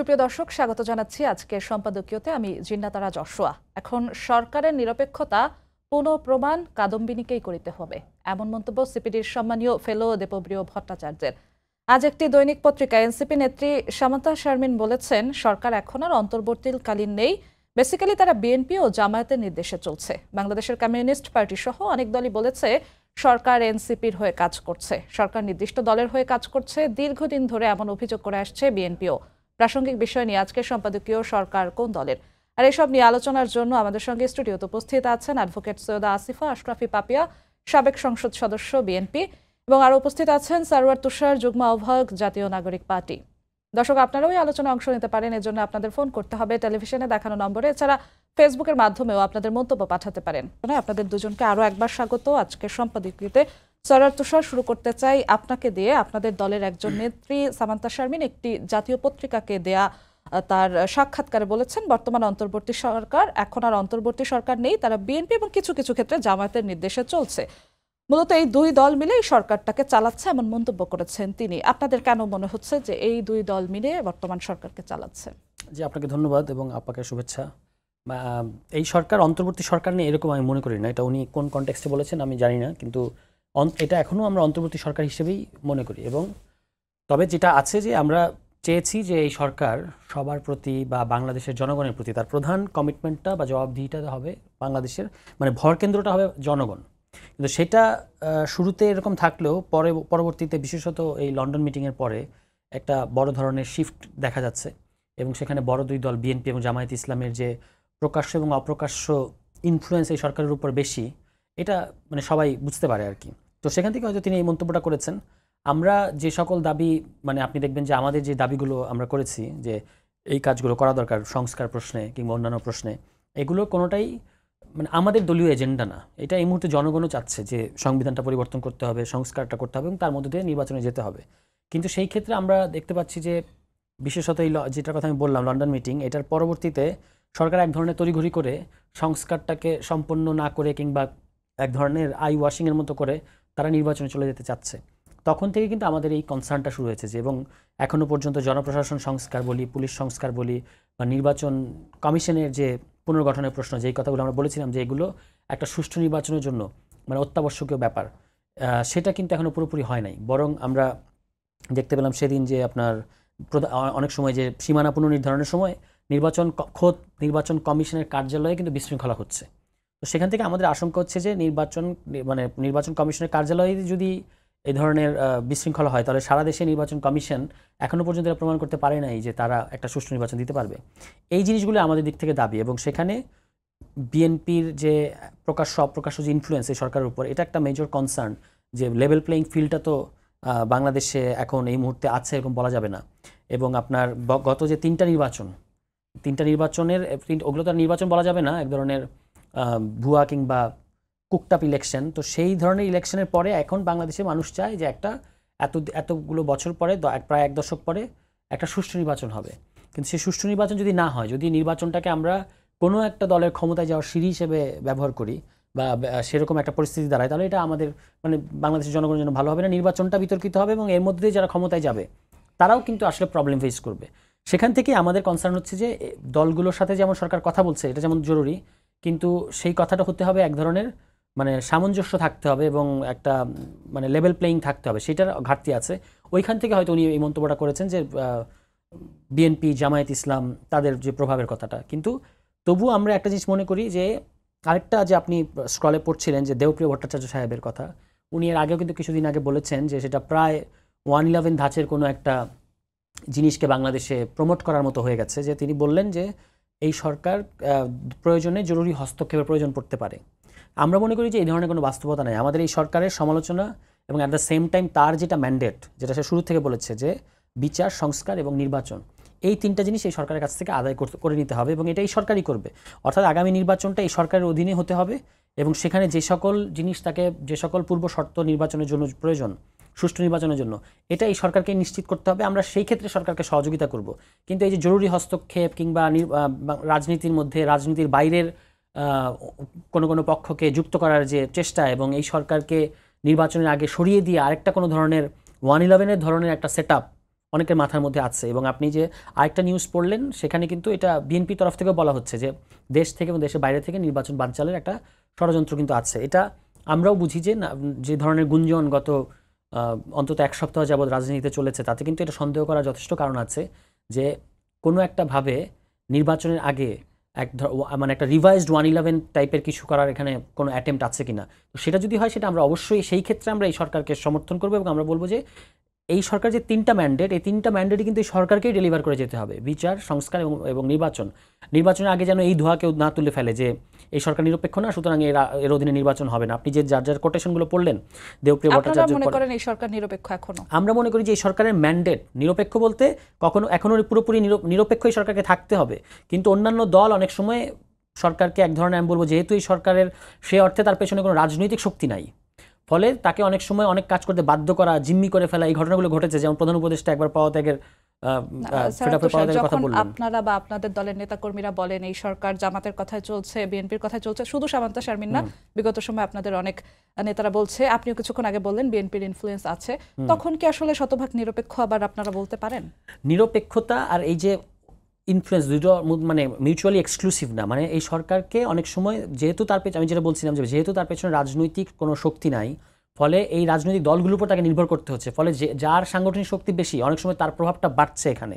সুপ্রিয় দর্শক, স্বাগত জানাচ্ছি আজকের সম্পাদকীয়তে। আমি জিন্নাতারা যশোয়া। এখন সরকারের নিরপেক্ষতা পুনঃপ্রমাণ কাদম্বিনীকেই করিতে হবে, এমন মন্তব্য সিপিডির সম্মানীয় ফেলো দেবপ্রিয় ভট্টাচার্যের। আজ একটি দৈনিক পত্রিকায় এনসিপি নেত্রী সামান্তা শারমিন বলেছেন, সরকার এখন আর অন্তর্বর্তীকালীন নেই। বেসিক্যালি তারা বিএনপি ও জামায়াতের নির্দেশে চলছে। বাংলাদেশের কমিউনিস্ট পার্টি সহ অনেক দলই বলেছে সরকার এনসিপির হয়ে কাজ করছে, সরকার নির্দিষ্ট দলের হয়ে কাজ করছে। দীর্ঘদিন ধরে এমন অভিযোগ করে আসছে বিএনপিও। প্রাসঙ্গিক বিষয় নিয়ে আজকের সম্পাদকীয় সরকার কোন দলের, আর এসব নিয়ে আলোচনার জন্য আমাদের সঙ্গে স্টুডিওতে উপস্থিত আছেন অ্যাডভোকেট সৈয়দা আসিফা আশরাফি পাপিয়া, সাবেক সংসদ সদস্য বিএনপি, এবং আরও উপস্থিত আছেন সারওয়ার তুষার, যুগ্ম আহ্বায়ক জাতীয় নাগরিক পার্টি। দর্শক, আপনারাও এই আলোচনায় অংশ নিতে পারেন। এর জন্য আপনাদের ফোন করতে হবে টেলিভিশনে দেখানো নম্বরে। এছাড়া ফেসবুকের মাধ্যমেও আপনাদের মন্তব্য পাঠাতে পারেন। আপনাদের দুজনকে আরও একবার স্বাগত আজকের সম্পাদকীয়তে। সারওয়ার তুষার, শুরু করতে চাই আপনাকে দিয়ে। আপনাদের দলের একজন নেত্রী সামান্তা শারমিন একটি জাতীয় পত্রিকাকে দেয়া তার সাক্ষাৎকারে বলেছেন, বর্তমান অন্তর্বর্তী সরকার এখন আর অন্তর্বর্তী সরকার নেই, তারা বিএনপি এবং কিছু কিছু ক্ষেত্রে জামায়াতের নির্দেশে চলছে। মূলত এই দুই দল মিলে এই সরকারটাকে চালাচ্ছে, এমন মন্তব্য করেছেন তিনি। আপনাদের কেন মনে হচ্ছে যে এই দুই দল মিলে বর্তমান সরকারকে চালাচ্ছে? জি, আপনাকে ধন্যবাদ এবং আপনাকে শুভেচ্ছা। এই সরকার অন্তর্বর্তী সরকার নিয়ে এরকম আমি মনে করি না। এটা উনি কোন কনটেক্সটে বলেছেন আমি জানি না, কিন্তু এটা এখনও আমরা অন্তর্বর্তী সরকার হিসেবেই মনে করি। এবং তবে যেটা আছে যে আমরা চেয়েছি যে এই সরকার সবার প্রতি বা বাংলাদেশের জনগণের প্রতি তার প্রধান কমিটমেন্টটা বা জবাবদিহিটা হবে বাংলাদেশের, মানে ভরকেন্দ্রটা হবে জনগণ। কিন্তু সেটা শুরুতে এরকম থাকলেও পরবর্তীতে বিশেষত এই লন্ডন মিটিংয়ের পরে একটা বড় ধরনের শিফট দেখা যাচ্ছে এবং সেখানে বড় দুই দল বিএনপি এবং জামায়াত ইসলামের যে প্রকাশ্য এবং অপ্রকাশ্য ইনফ্লুয়েন্স এই সরকারের উপর বেশি, এটা মানে সবাই বুঝতে পারে আর কি। তো সেখান থেকে হয়তো তিনি এই মন্তব্যটা করেছেন। আমরা যে সকল দাবি, মানে আপনি দেখবেন যে আমাদের যে দাবিগুলো আমরা করেছি যে এই কাজগুলো করা দরকার সংস্কার প্রশ্নে কিংবা অন্যান্য প্রশ্নে, এগুলো কোনোটাই মানে আমাদের দলীয় এজেন্ডা না। এটা এই মুহূর্তে জনগণও চাচ্ছে যে সংবিধানটা পরিবর্তন করতে হবে, সংস্কারটা করতে হবে এবং তার মধ্যে দিয়ে নির্বাচনে যেতে হবে। কিন্তু সেই ক্ষেত্রে আমরা দেখতে পাচ্ছি যে বিশেষত এই যেটার কথা আমি বললাম লন্ডন মিটিং, এটার পরবর্তীতে সরকার এক ধরনের তড়িঘড়ি করে সংস্কারটাকে সম্পন্ন না করে কিংবা এক ধরনের আই ওয়াশিংয়ের মতো করে তারা নির্বাচনে চলে যেতে চাচ্ছে। তখন থেকে কিন্তু আমাদের এই কনসার্নটা শুরু হয়েছে যে, এবং এখনও পর্যন্ত জনপ্রশাসন সংস্কার বলি, পুলিশ সংস্কার বলি বা নির্বাচন কমিশনের যে পুনর্গঠনের প্রশ্ন, যেই কথাগুলো আমরা বলেছিলাম যে এগুলো একটা সুষ্ঠু নির্বাচনের জন্য মানে অত্যাবশ্যকীয় ব্যাপার, সেটা কিন্তু এখনও পুরোপুরি হয় নাই। বরং আমরা দেখতে পেলাম সেদিন যে আপনার অনেক সময় যে সীমানা পুনর্নির্ধারণের সময় নির্বাচন কমিশনের কার্যালয়ে কিন্তু বিশৃঙ্খলা হচ্ছে। তো সেখান থেকে আমাদের আশঙ্কা হচ্ছে যে নির্বাচন কমিশনের কার্যালয়ে যদি এই ধরনের বিশৃঙ্খলা হয়, তাহলে সারা দেশে নির্বাচন কমিশন এখনও পর্যন্ত প্রমাণ করতে পারে নাই যে তারা একটা সুষ্ঠু নির্বাচন দিতে পারবে। এই জিনিসগুলো আমাদের দিক থেকে দাবি, এবং সেখানে বিএনপির যে প্রকাশ্য অপ্রকাশ্য যে ইনফ্লুয়েন্স এই সরকারের উপর, এটা একটা মেজর কনসার্ন। যে লেভেল প্লেইং ফিল্ডটা তো বাংলাদেশে এখন এই মুহূর্তে আছে এরকম বলা যাবে না। এবং আপনার গত যে তিনটা নির্বাচনের ওগুলো তো নির্বাচন বলা যাবে না, এক ধরনের ভুয়া কিংবা কুকটাপ ইলেকশন। তো সেই ধরনের ইলেকশনের পরে এখন বাংলাদেশের মানুষ চায় যে একটা এতগুলো বছর পরে, প্রায় এক দশক পরে একটা সুষ্ঠু নির্বাচন হবে। কিন্তু সেই সুষ্ঠু নির্বাচন যদি না হয়, যদি নির্বাচনটাকে আমরা কোনো একটা দলের ক্ষমতায় যাওয়ার সিঁড়ি হিসেবে ব্যবহার করি বা সেরকম একটা পরিস্থিতি দাঁড়ায়, তাহলে এটা আমাদের মানে বাংলাদেশের জনগণের জন্য ভালো হবে না। নির্বাচনটা বিতর্কিত হবে এবং এর মধ্যে যারা ক্ষমতায় যাবে তারাও কিন্তু আসলে প্রবলেম ফেস করবে। সেখান থেকে আমাদের কনসার্ন হচ্ছে যে দলগুলোর সাথে যেমন সরকার কথা বলছে, এটা যেমন জরুরি, কিন্তু সেই কথাটা হতে হবে এক ধরনের মানে সামঞ্জস্য থাকতে হবে এবং একটা মানে লেভেল প্লেইং থাকতে হবে। সেটার ঘাটতি আছে। ওইখান থেকে হয়তো উনি এই মন্তব্যটা করেছেন যে বিএনপি, জামায়াত ইসলাম তাদের যে প্রভাবের কথাটা। কিন্তু তবু আমরা একটা জিনিস মনে করি যে আরেকটা যে আপনি স্ক্রলে পড়ছিলেন যে দেবপ্রিয় ভট্টাচার্য সাহেবের কথা, উনি এর আগেও কিন্তু কিছুদিন আগে বলেছেন যে সেটা প্রায় 111 ধাঁচের কোনো একটা জিনিসকে বাংলাদেশে প্রমোট করার মতো হয়ে গেছে। যে তিনি বললেন যে এই সরকার প্রয়োজনে জরুরি হস্তক্ষেপের প্রয়োজন পড়তে পারে। আমরা মনে করি যে এই ধরনের কোনো বাস্তবতা নেই। আমাদের এই সরকারের সমালোচনা এবং অ্যাট দ্য সেম টাইম তার যেটা ম্যান্ডেট, যেটা সে শুরু থেকে বলেছে যে বিচার, সংস্কার এবং নির্বাচন, এই তিনটা জিনিস এই সরকারের কাছ থেকে আদায় করে নিতে হবে এবং এটা এই সরকারই করবে। অর্থাৎ আগামী নির্বাচনটা এই সরকারের অধীনে হতে হবে এবং সেখানে যে সকল জিনিস যে সকল পূর্ব শর্ত নির্বাচনের জন্য প্রয়োজন, সুষ্ঠু নির্বাচনের জন্য, এটা এই সরকারকে নিশ্চিত করতে হবে। আমরা সেই ক্ষেত্রে সরকারকে সহযোগিতা করব। কিন্তু এই যে জরুরি হস্তক্ষেপ কিংবা রাজনীতির মধ্যে রাজনীতির বাইরের কোনো পক্ষকে যুক্ত করার যে চেষ্টা এবং এই সরকারকে নির্বাচনের আগে সরিয়ে দিয়ে আরেকটা কোনো ধরনের 111-এর ধরনের একটা সেট আপ অনেকের মাথার মধ্যে আছে। এবং আপনি যে আরেকটা নিউজ পড়লেন সেখানে কিন্তু এটা বিএনপির তরফ থেকেও বলা হচ্ছে যে দেশ থেকে এবং দেশের বাইরে থেকে নির্বাচন বানচালের একটা ষড়যন্ত্র কিন্তু আছে। এটা আমরাও বুঝি যে যে ধরনের গুঞ্জন গত অন্তত এক সপ্তাহ যাবৎ রাজনীতিতে চলেছে তাতে কিন্তু এটা সন্দেহ করার যথেষ্ট কারণ আছে যে কোনো একটা ভাবে নির্বাচনের আগে মানে একটা রিভাইজড 111 টাইপের কিছু করার এখানে কোনো অ্যাটেম্প্ট আছে কিনা। তো সেটা যদি হয় সেটা আমরা অবশ্যই সেই ক্ষেত্রে আমরা এই সরকারকে সমর্থন করবো এবং আমরা বলবো যে এই সরকার যে 3টা ম্যান্ডেট, এই 3টা ম্যান্ডেটই কিন্তু এই সরকারকেই ডেলিভার করে যেতে হবে। বিচার, সংস্কার এবং নির্বাচনের আগে যেন এই ধোঁয়া কেউ না তুলে ফেলে যে এই সরকার নিরপেক্ষ না, সুতরাং এর অধীনে নির্বাচন হবে না। আপনি যে যার কোটেশনগুলো পড়লেন দেবপ্রিয় ভট্টাচার্য, মনে করেন এই সরকার নিরপেক্ষ এখনো? আমরা মনে করি যে এই সরকারের ম্যান্ডেট নিরপেক্ষ বলতে এখনো পুরোপুরি নিরপেক্ষ এই সরকারকে থাকতে হবে, কিন্তু অন্যান্য দল অনেক সময় সরকারকে এক ধরনের, আমি বলবো যেহেতু এই সরকারের সে অর্থে তার পেছনে কোনো রাজনৈতিক শক্তি নাই, ফলে তাকে অনেক সময় অনেক কাজ করতে বাধ্য করা, জিম্মি করে ফেলা, এই ঘটনাগুলো ঘটেছে। যেমন প্রধান উপদেষ্টা একবার পদত্যাগের কথা বললেন। আপনারা বা আপনাদের দলের নেতাকর্মীরা বলেন এই সরকার জামাতের কথায় চলছে, বিএনপির কথায় চলছে, শুধু সামান্তা শারমিন না, বিগত সময় আপনাদের অনেক নেতারা বলছে, আপনিও কিছুক্ষণ আগে বললেন বিএনপির ইনফ্লুয়েন্স আছে, তখন কি আসলে শতভাগ নিরপেক্ষ আবার আপনারা বলতে পারেন? নিরপেক্ষতা আর এই যে ইনফ্লুয়েন্স দুটো মানে মিউচুয়ালি এক্সক্লুসিভ না। মানে এই সরকারকে অনেক সময় যেহেতু তার পেছনে, আমি যেটা বলছিলাম যে যেহেতু তার পেছনে রাজনৈতিক কোনো শক্তি নাই, ফলে এই রাজনৈতিক দলগুলোর উপর তাকে নির্ভর করতে হচ্ছে, ফলে যার সাংগঠনিক শক্তি বেশি অনেক সময় তার প্রভাবটা বাড়ছে। এখানে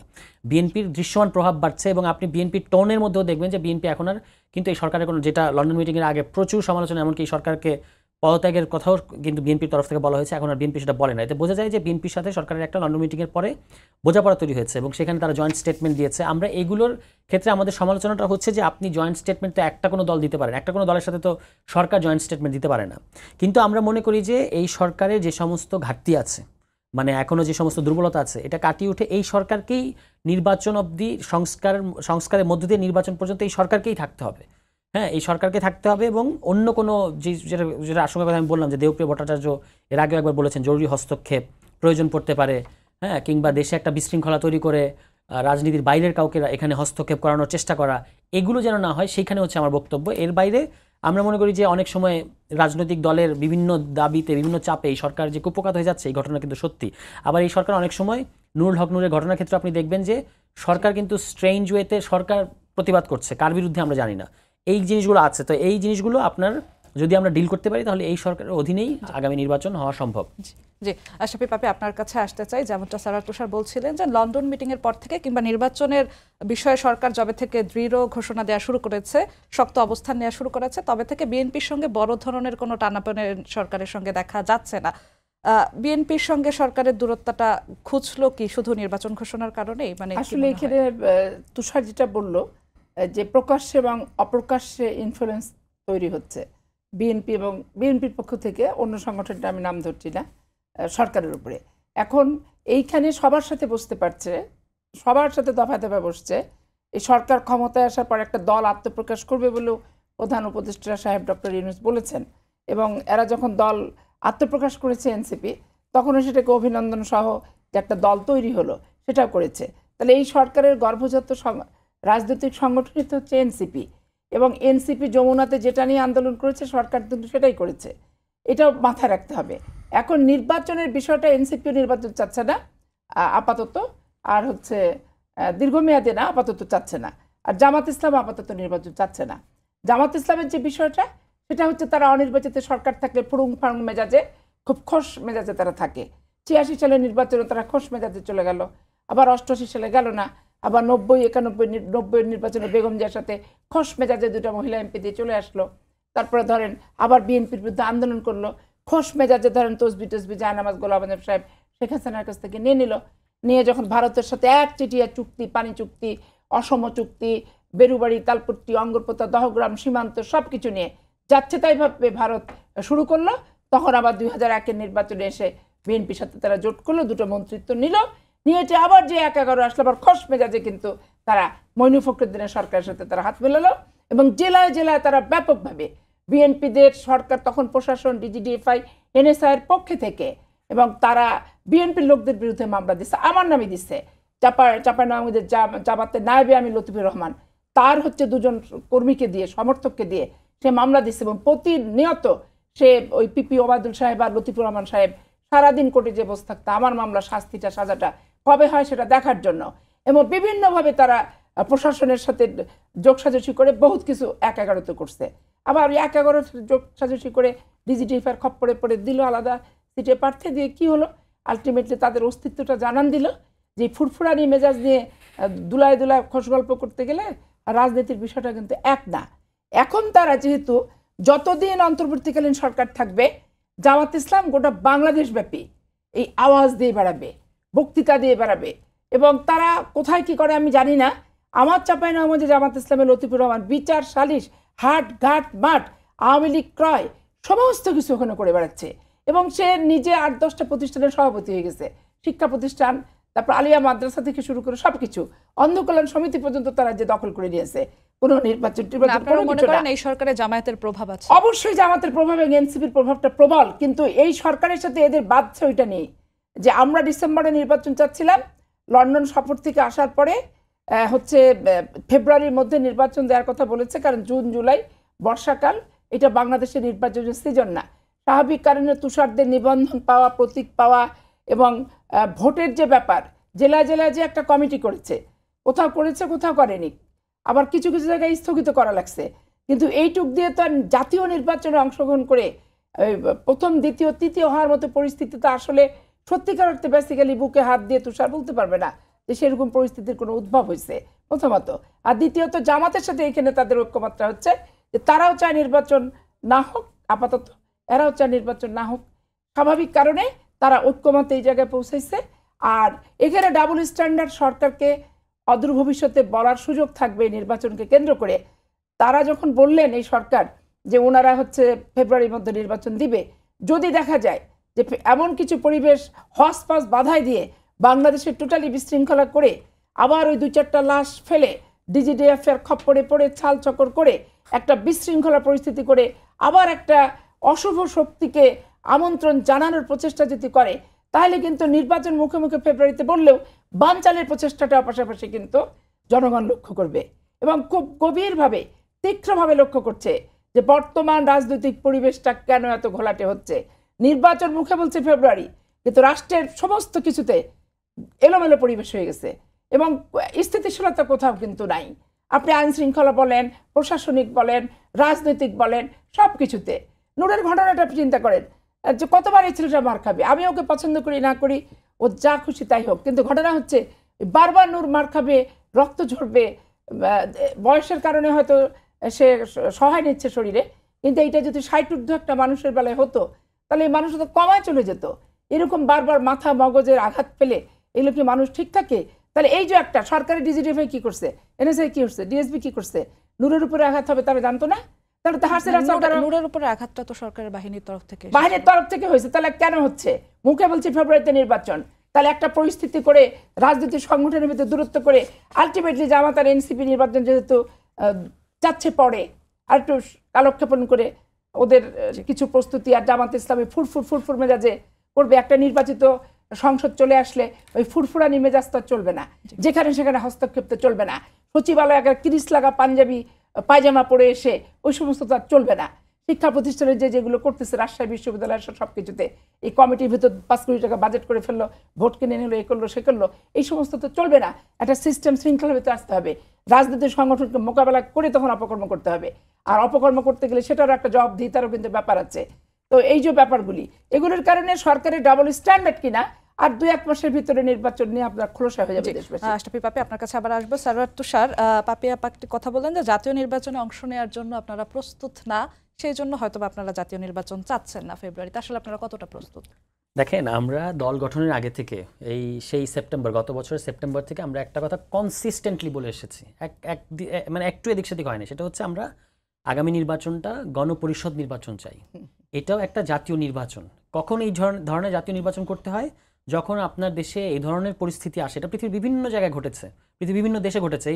বিএনপির দৃশ্যমান প্রভাব বাড়ছে এবং আপনি বিএনপির টোনের মধ্যেও দেখবেন যে বিএনপি এখন আর কিন্তু এই সরকারের কোনো, যেটা লন্ডন মিটিংয়ের আগে প্রচুর সমালোচনা, এমনকি এই সরকারকে পদত্যাগের কথাও কিন্তু বিএনপির তরফ থেকে বলা হয়েছে, এখন আর বিএনপি সেটা বলে না। এতে বোঝা যায় যে বিএনপির সাথে সরকারের একটা লন্ডন মিটিংয়ের পরে বোঝাপড়া তৈরি হয়েছে এবং সেখানে তারা জয়েন্ট স্টেটমেন্ট দিয়েছে। আমরা এগুলোর ক্ষেত্রে আমাদের সমালোচনাটা হচ্ছে যে আপনি জয়েন্ট স্টেটমেন্ট তো একটা কোনো দল দিতে পারেন, একটা কোনো দলের সাথে তো সরকার জয়েন্ট স্টেটমেন্ট দিতে পারে না। কিন্তু আমরা মনে করি যে এই সরকারের যে সমস্ত ঘাটতি আছে, মানে এখনও যে সমস্ত দুর্বলতা আছে, এটা কাটিয়ে উঠে এই সরকারকেই নির্বাচন অবধি সংস্কারের মধ্য দিয়ে নির্বাচন পর্যন্ত এই সরকারকেই থাকতে হবে। হ্যাঁ, এই সরকারকে থাকতে হবে এবং অন্য কোনো যেটা আশঙ্কার কথা আমি বললাম যে দেবপ্রিয় ভট্টাচার্য এর আগেও একবার বলেছেন জরুরি হস্তক্ষেপ প্রয়োজন পড়তে পারে, হ্যাঁ, কিংবা দেশে একটা বিশৃঙ্খলা তৈরি করে রাজনীতির বাইরের কাউকে এখানে হস্তক্ষেপ করানোর চেষ্টা করা, এগুলো যেন না হয়, সেইখানে হচ্ছে আমার বক্তব্য। এর বাইরে আমরা মনে করি যে অনেক সময় রাজনৈতিক দলের বিভিন্ন দাবিতে, বিভিন্ন চাপে এই সরকার যে কুপকাত হয়ে যাচ্ছে, এই ঘটনা কিন্তু সত্যি। আবার এই সরকার অনেক সময় নুরুল হক নূরের ঘটনার ক্ষেত্রে আপনি দেখবেন যে সরকার কিন্তু স্ট্রেঞ্জ ওয়েতে সরকার প্রতিবাদ করছে, কার বিরুদ্ধে আমরা জানি না। এই জিনিসগুলো আছে, তো এই জিনিসগুলো আপনার যদি আমরা ডিল করতে পারি তাহলে এই সরকারের অধীনেই আগামী নির্বাচন হওয়া সম্ভব। জি, আশরাফি পাপি, আপনার কাছে আসতে চাই। যেমনটা সারার তুষার বলছিলেন যে লন্ডন মিটিংয়ের পর থেকে কিংবা নির্বাচনের বিষয়ে সরকার যবে থেকে দৃঢ় ঘোষণা দেওয়া শুরু করেছে, শক্ত অবস্থান নেওয়া শুরু করেছে, তবে থেকে বিএনপির সঙ্গে বড় ধরনের কোনো টানাপোড়েন সরকারের সঙ্গে দেখা যাচ্ছে না। বিএনপির সঙ্গে সরকারের দূরত্বটা খুঁজলো কি শুধু নির্বাচন ঘোষণার কারণেই? মানে আসলে এখানে তুষার যেটা বললো যে প্রকাশ্যে এবং অপ্রকাশ্যে ইনফ্লুয়েন্স তৈরি হচ্ছে বিএনপি এবং বিএনপির পক্ষ থেকে, অন্য সংগঠনটা আমি নাম ধরছি না, সরকারের উপরে। এখন এইখানে সবার সাথে বসতে পারছে, সবার সাথে দফায় দফায় বসছে। এই সরকার ক্ষমতায় আসার পর একটা দল আত্মপ্রকাশ করবে বলেও প্রধান উপদেষ্টা সাহেব ডক্টর ইউনূস বলেছেন, এবং এরা যখন দল আত্মপ্রকাশ করেছে এনসিপি, তখনও সেটাকে অভিনন্দন সহ যে একটা দল তৈরি হলো সেটাও করেছে। তাহলে এই সরকারের গর্ভজাত রাজনৈতিক সংগঠনই তো হচ্ছে এনসিপি, এবং এনসিপি যমুনাতে যেটা নিয়ে আন্দোলন করেছে সরকার কিন্তু সেটাই করেছে, এটাও মাথায় রাখতে হবে। এখন নির্বাচনের বিষয়টা এনসিপিও নির্বাচন চাচ্ছে না আপাতত, আর হচ্ছে দীর্ঘমেয়াদে না আপাতত চাচ্ছে না, আর জামাত ইসলাম আপাতত নির্বাচন চাচ্ছে না। জামাত ইসলামের যে বিষয়টা সেটা হচ্ছে তারা অনির্বাচিত সরকার থাকলে ফুরুং ফারুং মেজাজে, খুব খোশ মেজাজে তারা থাকে। 86 সালের নির্বাচনে তারা খোশ মেজাজে চলে গেল, আবার 88 সালে গেল না, আবার 90-91 নির্বাচনে বেগম জিয়ার সাথে খোশ মেজাজে 2টা মহিলা এমপি দিয়ে চলে আসলো। তারপরে ধরেন আবার বিএনপির বিরুদ্ধে আন্দোলন করলো, খোশ মেজাজে ধরেন তসবি জায়নামাজ গোলাম আজম সাহেব শেখ হাসিনার কাছ থেকে নিয়ে নিল, নিয়ে যখন ভারতের সাথে একচেটিয়া চুক্তি, পানি চুক্তি, অসম চুক্তি, বেরুবাড়ি, তালপট্টি, অঙ্গরপোতা, দহগ্রাম, সীমান্ত সব কিছু নিয়ে যাচ্ছে তাই ভাবে ভারত শুরু করলো, তখন আবার 2001-এর নির্বাচনে এসে বিএনপির সাথে তারা জোট করলো, 2টো মন্ত্রিত্ব নিল, নিয়েছে আবার যে 11 আসলো, আবার খোশ মেজাজে কিন্তু তারা মইনু ফখরুদ্দিনের সরকারের সাথে তারা হাত মেলালো, এবং জেলায় জেলায় তারা ব্যাপকভাবে বিএনপিদের সরকার তখন প্রশাসন, ডিজিডিএফআই, এনএসআইয়ের পক্ষে থেকে, এবং তারা বিএনপির লোকদের বিরুদ্ধে মামলা দিচ্ছে, আমার নামে দিচ্ছে। চাঁপাইনবাবগঞ্জের জামাতে নায়েবে আমি লতিফুর রহমান, তার হচ্ছে 2জন কর্মীকে দিয়ে, সমর্থককে দিয়ে সে মামলা দিচ্ছে, এবং প্রতিনিয়ত সে ওই পিপি ওবায়দুল সাহেব আর লতিফুর রহমান সাহেব সারাদিন কোর্টে যে বসে থাকতো, আমার মামলা শাস্তিটা সাজাটা কবে হয় সেটা দেখার জন্য, এবং বিভিন্নভাবে তারা প্রশাসনের সাথে যোগসাজশি করে বহুত কিছু 1-11 করছে। আবার 1-11 যোগসাজশি করে ডিজিটিফার খপ্পরে পড়ে দিল, আলাদা সিটে প্রার্থী দিয়ে কি হলো, আলটিমেটলি তাদের অস্তিত্বটা জানান দিল যে ফুরফুরানি মেজাজ নিয়ে দুলায় দুলায় খোশ গল্প করতে গেলে রাজনীতির বিষয়টা কিন্তু এক না। এখন তারা যেহেতু যতদিন অন্তর্বর্তীকালীন সরকার থাকবে, জামাত ইসলাম গোটা বাংলাদেশ ব্যাপী এই আওয়াজ দিয়ে বেড়াবে, বক্তৃতা দিয়ে বেড়াবে, এবং তারা কোথায় কি করে আমি জানি না। আমার চাপায় না যে জামাত ইসলামের লতিফুর রহমান বিচার সালিশ হাট ঘাট মাঠ আওয়ামী লীগ ক্রয় সমস্ত কিছু ওখানে করে বেড়াচ্ছে, এবং সে নিজে 8-10টা প্রতিষ্ঠানের সভাপতি হয়ে গেছে, শিক্ষা প্রতিষ্ঠান, তারপর আলিয়া মাদ্রাসা থেকে শুরু করে সবকিছু, অন্ধকল্যাণ সমিতি পর্যন্ত তারা যে দখল করে নিয়েছে। কোনো নির্বাচন এই সরকারে জামায়াতের প্রভাব আছে? অবশ্যই জামাতের প্রভাব এবং এনসিপির প্রভাবটা প্রবল, কিন্তু এই সরকারের সাথে এদের বাধছে ওইটা নেই যে আমরা ডিসেম্বরে নির্বাচন চাচ্ছিলাম, লন্ডন সফর থেকে আসার পরে হচ্ছে ফেব্রুয়ারির মধ্যে নির্বাচন দেওয়ার কথা বলেছে, কারণ জুন জুলাই বর্ষাকাল, এটা বাংলাদেশের নির্বাচনের সিজন না। স্বাভাবিক কারণে তুষারদের নিবন্ধন পাওয়া, প্রতীক পাওয়া, এবং ভোটের যে ব্যাপার, জেলায় জেলায় যে একটা কমিটি করেছে, কোথাও করেছে কোথাও করেনি, আবার কিছু কিছু জায়গায় স্থগিত করা লাগছে, কিন্তু এইটুক দিয়ে তো জাতীয় নির্বাচনে অংশগ্রহণ করে প্রথম দ্বিতীয় তৃতীয় হওয়ার মতো পরিস্থিতি তো আসলে সত্যিকার অর্থে বেসিক্যালি বুকে হাত দিয়ে তুষার বলতে পারবে না যে সেরকম পরিস্থিতির কোনো উদ্ভব হয়েছে, প্রথমত। আর দ্বিতীয়ত জামাতের সাথে এখানে তাদের ঐক্যমাত্রা হচ্ছে যে তারাও চায় নির্বাচন না হোক, আপাতত এরাও চায় নির্বাচন না হোক। স্বাভাবিক কারণে তারা ঐক্যমতে এই জায়গায় পৌঁছাইছে। আর এখানে ডাবল স্ট্যান্ডার্ড সরকারকে অদূর ভবিষ্যতে বলার সুযোগ থাকবে নির্বাচনকে কেন্দ্র করে। তারা যখন বললেন এই সরকার যে ওনারা হচ্ছে ফেব্রুয়ারির মধ্যে নির্বাচন দিবে, যদি দেখা যায় যে এমন কিছু পরিবেশ হসপাস বাধায় দিয়ে বাংলাদেশের টোটালি বিশৃঙ্খলা করে, আবার ওই 2-4টা লাশ ফেলে ডিজিডিএফের খপ্পরে পড়ে ছাল চকর করে একটা বিশৃঙ্খলা পরিস্থিতি করে আবার একটা অশুভ শক্তিকে আমন্ত্রণ জানানোর প্রচেষ্টা যদি করে, তাহলে কিন্তু নির্বাচন মুখে মুখে ফেব্রুয়ারিতে বললেও বানচালের প্রচেষ্টাটা পাশাপাশি কিন্তু জনগণ লক্ষ্য করবে, এবং খুব গভীরভাবে তীক্ষ্ণভাবে লক্ষ্য করছে যে বর্তমান রাজনৈতিক পরিবেশটা কেন এত ঘোলাটে হচ্ছে। নির্বাচন মুখে বলছে ফেব্রুয়ারি, কিন্তু রাষ্ট্রের সমস্ত কিছুতে এলোমেলো পরিবেশ হয়ে গেছে, এবং স্থিতিশীলতা কোথাও কিন্তু নাই। আপনি আইন শৃঙ্খলা বলেন, প্রশাসনিক বলেন, রাজনৈতিক বলেন, সব কিছুতে। নূরের ঘটনাটা আপনি চিন্তা করেন যে কতবার এই ছেলেটা মার খাবে, আমি ওকে পছন্দ করি না করি, ও যা খুশি তাই হোক, কিন্তু ঘটনা হচ্ছে বারবার নূর মার খাবে, রক্ত ঝরবে, বয়সের কারণে হয়তো সে সহায় নিচ্ছে শরীরে, কিন্তু এইটা যদি 60 ঊর্ধ্ব একটা মানুষের বেলায় হতো তাহলে এই মানুষ তো কমায় চলে যেত। এরকম বারবার মাথা মগজের আঘাত পেলে এগুলো কি মানুষ ঠিক থাকে? তাহলে এই যে একটা সরকারি ডিজিটিফাই কি করছে, এনএসআই কি করছে, ডিএসবি কি করছে, নূরের উপরে আঘাত হবে তারা জানতো না? তাহলে তো নূরের উপরে আঘাতটা তো সরকারের বাহিনীর তরফ থেকে হয়েছে, তাহলে কেন হচ্ছে? মুখে বলছে ফেব্রুয়ারিতে নির্বাচন, তাহলে একটা পরিস্থিতি করে রাজনৈতিক সংগঠনের ভিতরে দূরত্ব করে আলটিমেটলি জামাত আর এনসিপি নির্বাচন যেহেতু যাচ্ছে পরে আর একটু কালক্ষেপণ করে ওদের কিছু প্রস্তুতি, আর জামাত ইসলামী ফুরফুর মেজাজে করবে। একটা নির্বাচিত সংসদ চলে আসলে ওই ফুরফুরানি মেজাজ তো চলবে না, যেখানে সেখানে হস্তক্ষেপ তো চলবে না, সচিবালয় একটা কিরিশ লাগা পাঞ্জাবি পায়জামা পরে এসে ওই সমস্ত তো আর চলবে না। শিক্ষা প্রতিষ্ঠানের যেগুলো করতেছে রাজশাহী বিশ্ববিদ্যালয়ের সব কিছুতে এই কমিটির ভিতর 5 কোটি টাকা বাজেট করে ফেললো, ভোট কিনে নিল, এই করলো সে করলো, এই সমস্ত তো চলবে না। একটা সিস্টেম শৃঙ্খলার ভিতরে আসতে হবে, রাজনৈতিক সংগঠনকে মোকাবেলা করে তখন অপকর্ম করতে হবে, আর অপকর্ম করতে গেলে সেটারও একটা জবাবদিহিতারও কিন্তু ব্যাপার আছে। তো এই যে ব্যাপারগুলি, এগুলোর কারণে সরকারের ডাবল স্ট্যান্ডার্ড কিনা আর 2-1 মাসের ভিতরে নির্বাচন নিয়ে আপনার খোলসা হয়ে যাবে দেশবাসী। আশরাফি পাপি, আপনার কাছে আবার আসবো। সারওয়ার তুষার, পাপি আপা একটি কথা বলেন যে জাতীয় নির্বাচনে অংশ নেওয়ার জন্য আপনারা প্রস্তুত না, সেই জন্য হয়তো আপনারা জাতীয় নির্বাচন চাচ্ছেন না ফেব্রুয়ারিতে। আসলে আপনারা কতটা প্রস্তুত? দেখেন, আমরা দল গঠনের আগে থেকে সেই সেপ্টেম্বর, গত বছরের সেপ্টেম্বর থেকে আমরা একটা কথা কনসিস্টেন্টলি বলে এসেছি, মানে একটু এদিক সেদিক হয় না, সেটা হচ্ছে আমরা আগামী নির্বাচনটা গণপরিষদ নির্বাচন চাই। এটাও একটা জাতীয় নির্বাচন। কখন এই ধরনের জাতীয় নির্বাচন করতে হয়? যখন আপনার দেশে এই ধরনের পরিস্থিতি আসে। এটা পৃথিবীর বিভিন্ন জায়গায় ঘটেছে, পৃথিবীর বিভিন্ন দেশে ঘটেছে।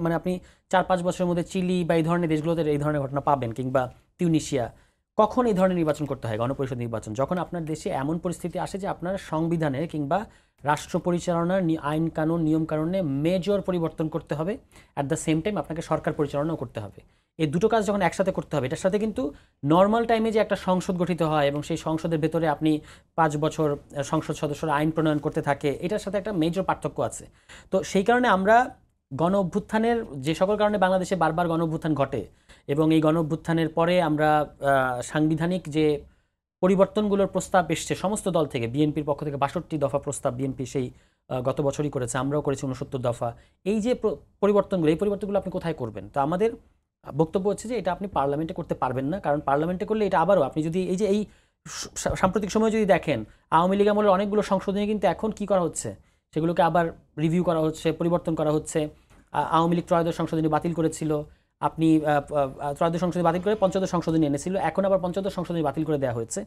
মানে আপনি 4-5 বছরের মধ্যে চিলি বা এই ধরনের দেশগুলোতে এই ধরনের ঘটনা পাবেন, কিংবা টিউনিশিয়া। কখন এই ধরনের নির্বাচন করতে হয়, গণপরিষদ নির্বাচন? যখন আপনার দেশে এমন পরিস্থিতি আসে যে আপনার সংবিধানের কিংবা রাষ্ট্র পরিচালনার আইন কানুন নিয়ম কানুনে মেজর পরিবর্তন করতে হবে, অ্যাট দ্য সেম টাইম আপনাকে সরকার পরিচালনাও করতে হবে। এই দুটো কাজ যখন একসাথে করতে হবে, এটার সাথে কিন্তু নর্মাল টাইমে যে একটা সংসদ গঠিত হয় এবং সেই সংসদের ভেতরে আপনি 5 বছর সংসদ সদস্যরা আইন প্রণয়ন করতে থাকে, এটার সাথে একটা মেজর পার্থক্য আছে। তো সেই কারণে আমরা গণ অভ্যুত্থানের যে সকল কারণে বাংলাদেশে বারবার গণ অভ্যুত্থান ঘটে এবং এই গণ অভ্যুত্থানের পরে আমরা সাংবিধানিক যে পরিবর্তনগুলোর প্রস্তাব এসছে সমস্ত দল থেকে, বিএনপির পক্ষ থেকে 62 দফা প্রস্তাব বিএনপি সেই গত বছরই করেছে, আমরাও করেছি 69 দফা। এই যে পরিবর্তনগুলো আপনি কোথায় করবেন? তো আমাদের বক্তব্য হচ্ছে যে এটা আপনি পার্লামেন্টে করতে পারবেন না, কারণ পার্লামেন্টে করলে এটা আবারও আপনি যদি এই যে এই সাম্প্রতিক সময় যদি দেখেন, আওয়ামী লীগ আমলের অনেকগুলো সংশোধনী কিন্তু এখন কি করা হচ্ছে, সেগুলোকে আবার রিভিউ করা হচ্ছে, পরিবর্তন করা হচ্ছে। আওয়ামী লীগ ত্রয়োদশ সংশোধনী বাতিল করেছিল, আপনি ত্রয়োদশ সংশোধনী বাতিল করে পঞ্চদশ সংশোধনী এনেছিল, এখন আবার পঞ্চদশ সংশোধনী বাতিল করে দেওয়া হয়েছে।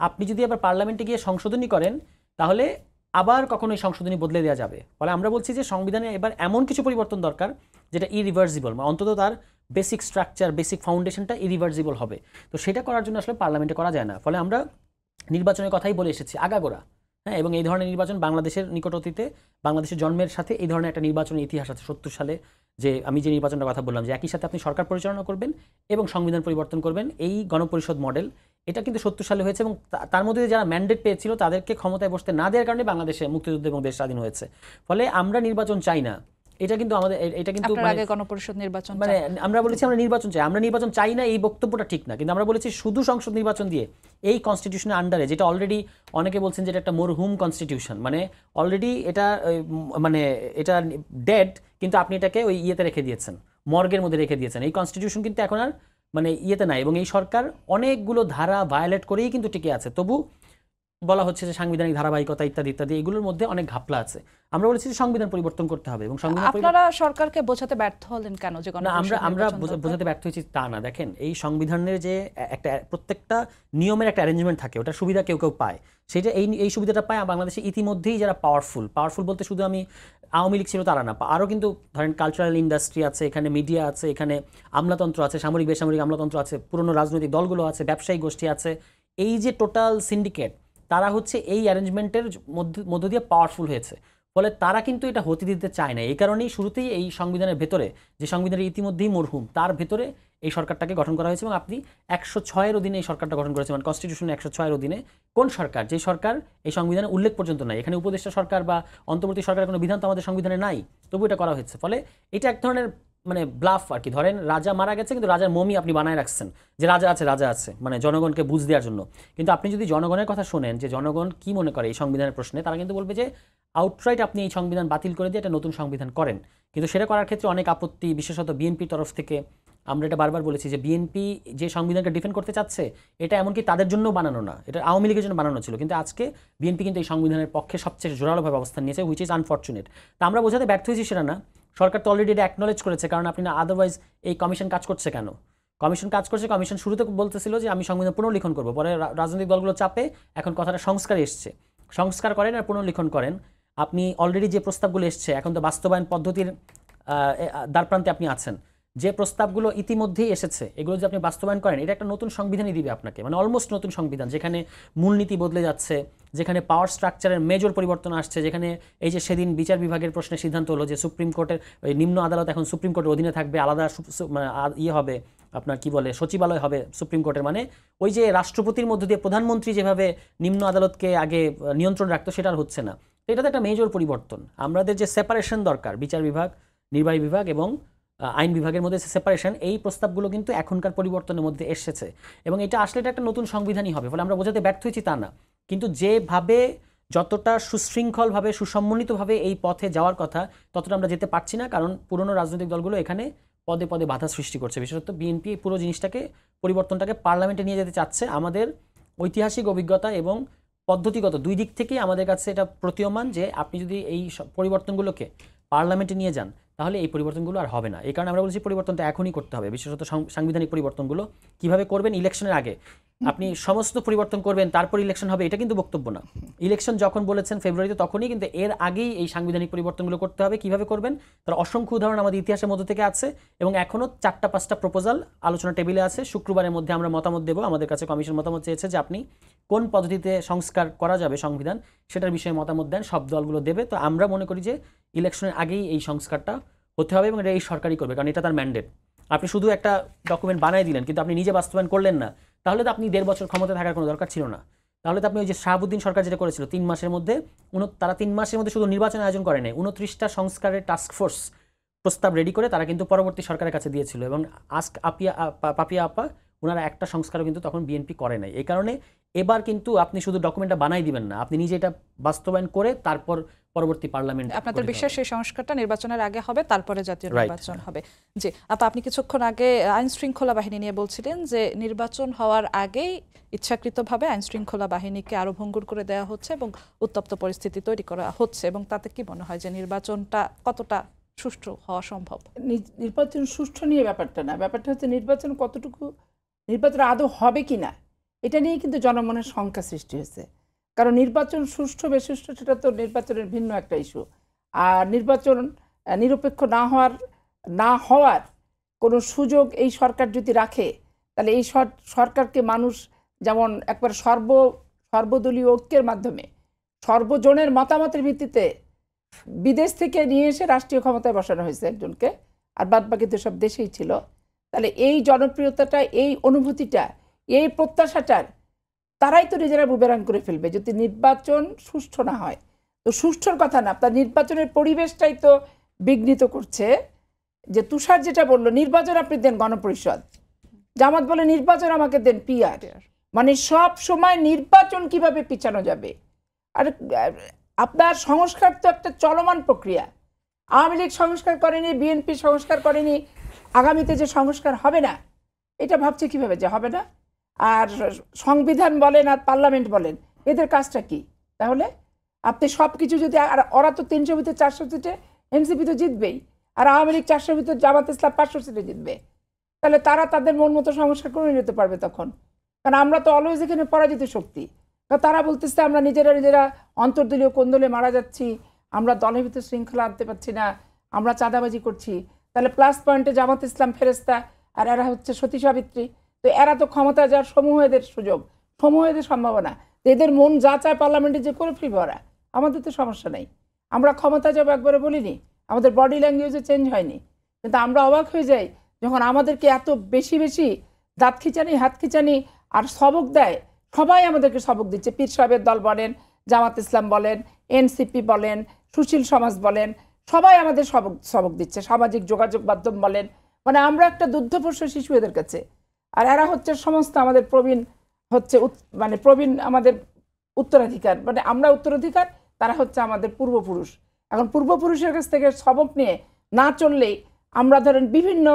আপনি যদি আবার পার্লামেন্টে গিয়ে সংশোধনী করেন তাহলে আবার কখনো এই সংশোধনী বদলে দেওয়া যাবে। ফলে আমরা বলছি যে সংবিধানে এবার এমন কিছু পরিবর্তন দরকার যেটা ইরিভার্সিবল, অন্তত তার বেসিক স্ট্রাকচার, বেসিক ফাউন্ডেশনটা ইরিভার্সিবল হবে। তো সেটা করার জন্য আসলে পার্লামেন্টে করা যায় না। ফলে আমরা নির্বাচনের কথাই বলে এসেছি আগাগোড়া, হ্যাঁ, এবং এই ধরনের নির্বাচন বাংলাদেশের নিকট অতীতে, বাংলাদেশের জন্মের সাথে এই ধরনের একটা নির্বাচনের ইতিহাস আছে। 70 সালে যে আমি যে নির্বাচনের কথা বললাম, যে একই সাথে আপনি সরকার পরিচালনা করবেন এবং সংবিধান পরিবর্তন করবেন, এই গণপরিষদ মডেল, এটা কিন্তু 70 সালে হয়েছে এবং তার মধ্যে যারা ম্যান্ডেট পেয়েছিল তাদেরকে ক্ষমতায় বসতে না দেওয়ার কারণে বাংলাদেশে মুক্তিযুদ্ধ এবং দেশ স্বাধীন হয়েছে। ফলে আমরা নির্বাচন চাই না, এটা কিন্তু আমাদের, এটা কিন্তু আগে গণপরিষদ নির্বাচন মানে আমরা বলেছি আমরা নির্বাচন চাই, আমরা নির্বাচন চাই না এই বক্তব্যটা ঠিক না, কিন্তু আমরা বলেছি শুধু সংসদ নির্বাচন দিয়ে এই কনস্টিটিউশনের আন্ডারে, যেটা অলরেডি অনেকে বলছেন যে এটা একটা মরহুম কনস্টিটিউশন, মানে অলরেডি এটা মানে এটা ডেড, কিন্তু আপনি এটাকে ওই ইয়েতে রেখে দিয়েছেন, মর্গের মধ্যে রেখে দিয়েছেন। এই কনস্টিটিউশন কিন্তু এখন আর মানে ইয়েতে নাই, এবং এই সরকার অনেকগুলো ধারা ভায়োলেট করেই কিন্তু টিকে আছে। তবু বলা হচ্ছে যে সাংবিধানিক ধারাবাহিকতা ইত্যাদি ইত্যাদি, এগুলোর মধ্যে অনেক ঘাপলা আছে। আমরা বলেছি যে সংবিধান পরিবর্তন করতে হবে এবং আপনারা সরকারকে বোঝাতে ব্যর্থ হলেন কেন যে আমরা বোঝাতে ব্যর্থ হয়েছি তা না। দেখেন, এই সংবিধানের যে একটা প্রত্যেকটা নিয়মের একটা অ্যারেঞ্জমেন্ট থাকে, ওটা সুবিধা কেউ কেউ পায়, সেটা এই সুবিধাটা পায় বাংলাদেশে ইতিমধ্যেই যারা পাওয়ারফুল বলতে শুধু আমি আওয়ামী লীগ ছিল তারা না, আরও কিন্তু ধরেন কালচারাল ইন্ডাস্ট্রি আছে, এখানে মিডিয়া আছে, এখানে আমলাতন্ত্র আছে, সামরিক বেসামরিক আমলাতন্ত্র আছে, পুরনো রাজনৈতিক দলগুলো আছে, ব্যবসায়ী গোষ্ঠী আছে। এই যে টোটাল সিন্ডিকেট, তারা হচ্ছে এই অ্যারেঞ্জমেন্টের মধ্য দিয়ে পাওয়ারফুল হয়েছে। ফলে তারা কিন্তু এটা হতে দিতে চায় না। এই কারণেই শুরুতেই এই সংবিধানের ভেতরে, যে সংবিধানের ইতিমধ্যেই মরহুম, তার ভেতরে এই সরকারটাকে গঠন করা হয়েছে এবং আপনি 106-এর অধীনে এই সরকারটা গঠন করেছেন, মানে কনস্টিটিউশন 106-এর অধীনে কোন সরকার, যে সরকার এই সংবিধানে উল্লেখ পর্যন্ত নাই, এখানে উপদেষ্টা সরকার বা অন্তর্বর্তী সরকারের কোনো বিধান তো আমাদের সংবিধানে নাই, তবু এটা করা হয়েছে। ফলে এটা এক ধরনের মানে ব্লাফ আর কি। ধরেন রাজা মারা গেছে কিন্তু রাজার মমি আপনি বানায় রাখছেন যে রাজা আছে, মানে জনগণকে বুঝ দেওয়ার জন্য। কিন্তু আপনি যদি জনগণের কথা শোনেন যে জনগণ কি মনে করে এই সংবিধানের প্রশ্নে, তারা কিন্তু বলবে যে আউটরাইট আপনি এই সংবিধান বাতিল করে দিয়ে একটা নতুন সংবিধান করেন। কিন্তু সেটা করার ক্ষেত্রে অনেক আপত্তি, বিশেষত বিএনপির তরফ থেকে। আমরা এটা বারবার বলেছি যে বিএনপি যে সংবিধানকে ডিফেন্ড করতে চাচ্ছে, এটা এমনকি তাদের জন্য বানানো না, এটা আওয়ামী লীগের জন্য বানানো ছিল। কিন্তু আজকে বিএনপি কিন্তু এই সংবিধানের পক্ষে সবচেয়ে জোরালোভাবে অবস্থান নিয়েছে, হুইচ ইজ আনফর্চুনেট। তা আমরা বোঝাতে ব্যর্থ হয়েছি সেটা না, সরকার তো অলরেডি এটা অ্যাকনোলেজ করেছে। কারণ আপনি না, আদারওয়াইজ এই কমিশন কাজ করছে কেন? কমিশন শুরুতে বলতেছিল যে আমি সংবিধান পুনর্লিখন করবো, পরে রাজনৈতিক দলগুলো চাপে এখন কথাটা সংস্কারে এসছে। সংস্কার করেন আর পুনর্লিখন করেন। আপনি অলরেডি যে প্রস্তাবগুলো এসছে, এখন তো বাস্তবায়ন পদ্ধতির দ্বারপ্রান্তে আপনি আছেন। যে প্রস্তাবগুলো ইতিমধ্যেই এসেছে, এগুলো যদি আপনি বাস্তবায়ন করেন, এটা একটা নতুন সংবিধানই দিবে আপনাকে, মানে অলমোস্ট নতুন সংবিধান, যেখানে মূলনীতি বদলে যাচ্ছে, যেখানে পাওয়ার স্ট্রাকচারের মেজর পরিবর্তন আসছে, যেখানে এই যে সেদিন বিচার বিভাগের প্রশ্নে সিদ্ধান্ত হলো যে সুপ্রিম কোর্টের নিম্ন আদালত এখন সুপ্রিম কোর্টের অধীনে থাকবে, আলাদা ইয়ে হবে, আপনার কি বলে সচিবালয় হবে সুপ্রিম কোর্টের। মানে ওই যে রাষ্ট্রপতির মধ্য দিয়ে প্রধানমন্ত্রী যেভাবে নিম্ন আদালতকে আগে নিয়ন্ত্রণ রাখতো, সেটা আর হচ্ছে না। তো এটা তো একটা মেজর পরিবর্তন। আমাদের যে সেপারেশন দরকার, বিচার বিভাগ, নির্বাহী বিভাগ এবং আইন বিভাগের মধ্যে সেপারেশন, এই প্রস্তাবগুলো কিন্তু এখনকার পরিবর্তনের মধ্যে এসেছে এবং এটা আসলে এটা একটা নতুন সংবিধানই হবে। ফলে আমরা বোঝাতে ব্যর্থ হয়েছি তা না, কিন্তু যেভাবে যতটা সুশৃঙ্খলভাবে সুসম্মিলিতভাবে এই পথে যাওয়ার কথা, ততটা আমরা যেতে পারছি না। কারণ পুরনো রাজনৈতিক দলগুলো এখানে পদে পদে বাধা সৃষ্টি করছে। বিশেষত বিএনপি পুরো জিনিসটাকে, পরিবর্তনটাকে পার্লামেন্টে নিয়ে যেতে চাচ্ছে। আমাদের ঐতিহাসিক অভিজ্ঞতা এবং পদ্ধতিগত দুই দিক থেকেই আমাদের কাছে এটা প্রতীয়মান যে আপনি যদি এই পরিবর্তনগুলোকে পার্লামেন্টে নিয়ে যান, তাহলে এই পরিবর্তনগুলো আর হবে না। এই কারণে আমরা বলছি পরিবর্তনটা এখনই করতে হবে। বিশেষত সাংবিধানিক পরিবর্তনগুলো কিভাবে করবেন, ইলেকশনের আগে আপনি সমস্ত পরিবর্তন করবেন তারপর ইলেকশন হবে, এটা কিন্তু বক্তব্য না। ইলেকশন যখন বলেছেন ফেব্রুয়ারিতে, তখনই, কিন্তু এর আগেই এই সাংবিধানিক পরিবর্তনগুলো করতে হবে। কিভাবে করবেন তার অসংখ্য উদাহরণ আমাদের ইতিহাসের মধ্যে থেকে আছে এবং এখনও 4-5টা প্রপোজাল আলোচনা টেবিলে আছে। শুক্রবারের মধ্যে আমরা মতামত দেবো। আমাদের কাছে কমিশন মতামত চেয়েছে যে আপনি কোন পদ্ধতিতে সংস্কার করা যাবে সংবিধান, সেটার বিষয়ে মতামত দেন, সব দলগুলো দেবে। তো আমরা মনে করি যে ইলেকশনের আগেই এই সংস্কারটা হতে হবে এবং এটা এই সরকারই করবে, কারণ এটা তার ম্যান্ডেট। আপনি শুধু একটা ডকুমেন্ট বানাই দিলেন কিন্তু আপনি নিজে বাস্তবায়ন করলেন না, তাহলে তো আপনি 1.5 বছর ক্ষমতা থাকার কোনো দরকার ছিল না। তাহলে তো আপনি ওই যে শাহাবুদ্দিন সরকার যেটা করেছিল 3 মাসের মধ্যে, তারা 3 মাসের মধ্যে শুধু নির্বাচন আয়োজন করে নাই, 29টা সংস্কারের টাস্কফোর্স প্রস্তাব রেডি করে তারা কিন্তু পরবর্তী সরকারের কাছে দিয়েছিল। এবং আস্ক পাপিয়া আপা ওনারা একটা সংস্কারও কিন্তু তখন বিএনপি করে নাই। এই কারণে এবার কিন্তু আপনি শুধু ডকুমেন্টটা বানাই দিবেন না, আপনি নিজে এটা বাস্তবায়ন করে তারপর পরবর্তী পার্লামেন্ট। আপনাদের বিশ্বাস সেই সংস্কারটা নির্বাচনের আগে হবে, তারপরে জাতীয় নির্বাচন হবে। জি আপা, আপনি কিছুক্ষণ আগে আইন শৃঙ্খলা বাহিনী নিয়ে বলছিলেন যে নির্বাচন হওয়ার আগেই ইচ্ছাকৃতভাবে আইন শৃঙ্খলা বাহিনীকে আরো ভঙ্গুর করে দেওয়া হচ্ছে এবং উত্তপ্ত পরিস্থিতি তৈরি করা হচ্ছে, এবং তাতে কি মনে হয় যে নির্বাচনটা কতটা সুষ্ঠু হওয়া সম্ভব? নির্বাচন সুষ্ঠু নিয়ে ব্যাপারটা না, ব্যাপারটা হচ্ছে নির্বাচন কতটুকু, নির্বাচন আদৌ হবে কি না এটা নিয়ে কিন্তু জনমনের শঙ্কা সৃষ্টি হয়েছে। কারণ নির্বাচন সুষ্ঠু বেসুষ্ঠু সেটা তো নির্বাচনের ভিন্ন একটা ইস্যু। আর নির্বাচন নিরপেক্ষ না হওয়ার কোনো সুযোগ এই সরকার যদি রাখে, তাহলে এই সরকারকে মানুষ যেমন একবার সর্বদলীয় ঐক্যের মাধ্যমে সর্বজনের মতামতের ভিত্তিতে বিদেশ থেকে নিয়ে এসে রাষ্ট্রীয় ক্ষমতায় বসানো হয়েছে একজনকে, আর বাদবাকি তো সব দেশেই ছিল। তাহলে এই জনপ্রিয়তাটা, এই অনুভূতিটা, এই প্রত্যাশাটার তারাই তো নিজেরা বুমেরাং করে ফেলবে যদি নির্বাচন সুষ্ঠু না হয়। তো সুষ্ঠুর কথা না, আপনার নির্বাচনের পরিবেশটাই তো বিঘ্নিত করছে। যে তুষার যেটা বললো, নির্বাচন আপনি দেন গণপরিষদ, জামাত বলে নির্বাচন আমাকে দেন পিআর, মানে সব সময় নির্বাচন কিভাবে পিছানো যাবে। আর আপনার সংস্কার তো একটা চলমান প্রক্রিয়া। আওয়ামী লীগ সংস্কার করেনি, বিএনপি সংস্কার করেনি, আগামীতে যে সংস্কার হবে না এটা ভাবছে কিভাবে যে হবে না। আর সংবিধান বলেন আর পার্লামেন্ট বলেন, এদের কাজটা কি? তাহলে আপনি সব কিছু যদি, আর ওরা তো 300 ভিতরে 400 সিটে, এনসিপি তো জিতবেই, আর আওয়ামী লীগ 400 ভিতরে, জামাত ইসলাম 500 সিটে জিতবে। তাহলে তারা তাদের মন মতো সংস্কার করে নিতে পারবে তখন। কারণ আমরা তো অলওয়েজ এখানে পরাজিত শক্তি। তারা বলতেছে আমরা নিজেরা অন্তর্দলীয় কোন্দলে মারা যাচ্ছি, আমরা দলের ভিতরে শৃঙ্খলা আনতে পারছি না, আমরা চাঁদাবাজি করছি। তাহলে প্লাস পয়েন্টে জামাত ইসলাম ফেরেস্তা আর এরা হচ্ছে সতী সাবিত্রী। তো এরা তো ক্ষমতা যাওয়ার সমূহ এদের সুযোগ, সমূহ এদের সম্ভাবনা। এদের মন যা চায় পার্লামেন্টে যে করে ফিরবে ওরা, আমাদের তো সমস্যা নেই। আমরা ক্ষমতা যাবো একবারে বলিনি, আমাদের বডি ল্যাঙ্গুয়েজও চেঞ্জ হয়নি। কিন্তু আমরা অবাক হয়ে যাই যখন আমাদেরকে এত বেশি দাঁত খিচানি, হাত খিচানি আর সবক দেয়। সবাই আমাদেরকে সবক দিচ্ছে, পীর সাহেবের দল বলেন, জামাত ইসলাম বলেন, এনসিপি বলেন, সুশীল সমাজ বলেন, সবাই আমাদের সবক দিচ্ছে, সামাজিক যোগাযোগ মাধ্যম বলেন। মানে আমরা একটা দুগ্ধপোষ্য শিশু এদের কাছে। আর এরা হচ্ছে সমস্ত আমাদের প্রবীণ, হচ্ছে মানে প্রবীণ আমাদের উত্তরাধিকার, মানে আমরা উত্তরাধিকার, তারা হচ্ছে আমাদের পূর্বপুরুষ। এখন পূর্বপুরুষের কাছ থেকে সবক নিয়ে না চললেই আমরা ধরেন বিভিন্ন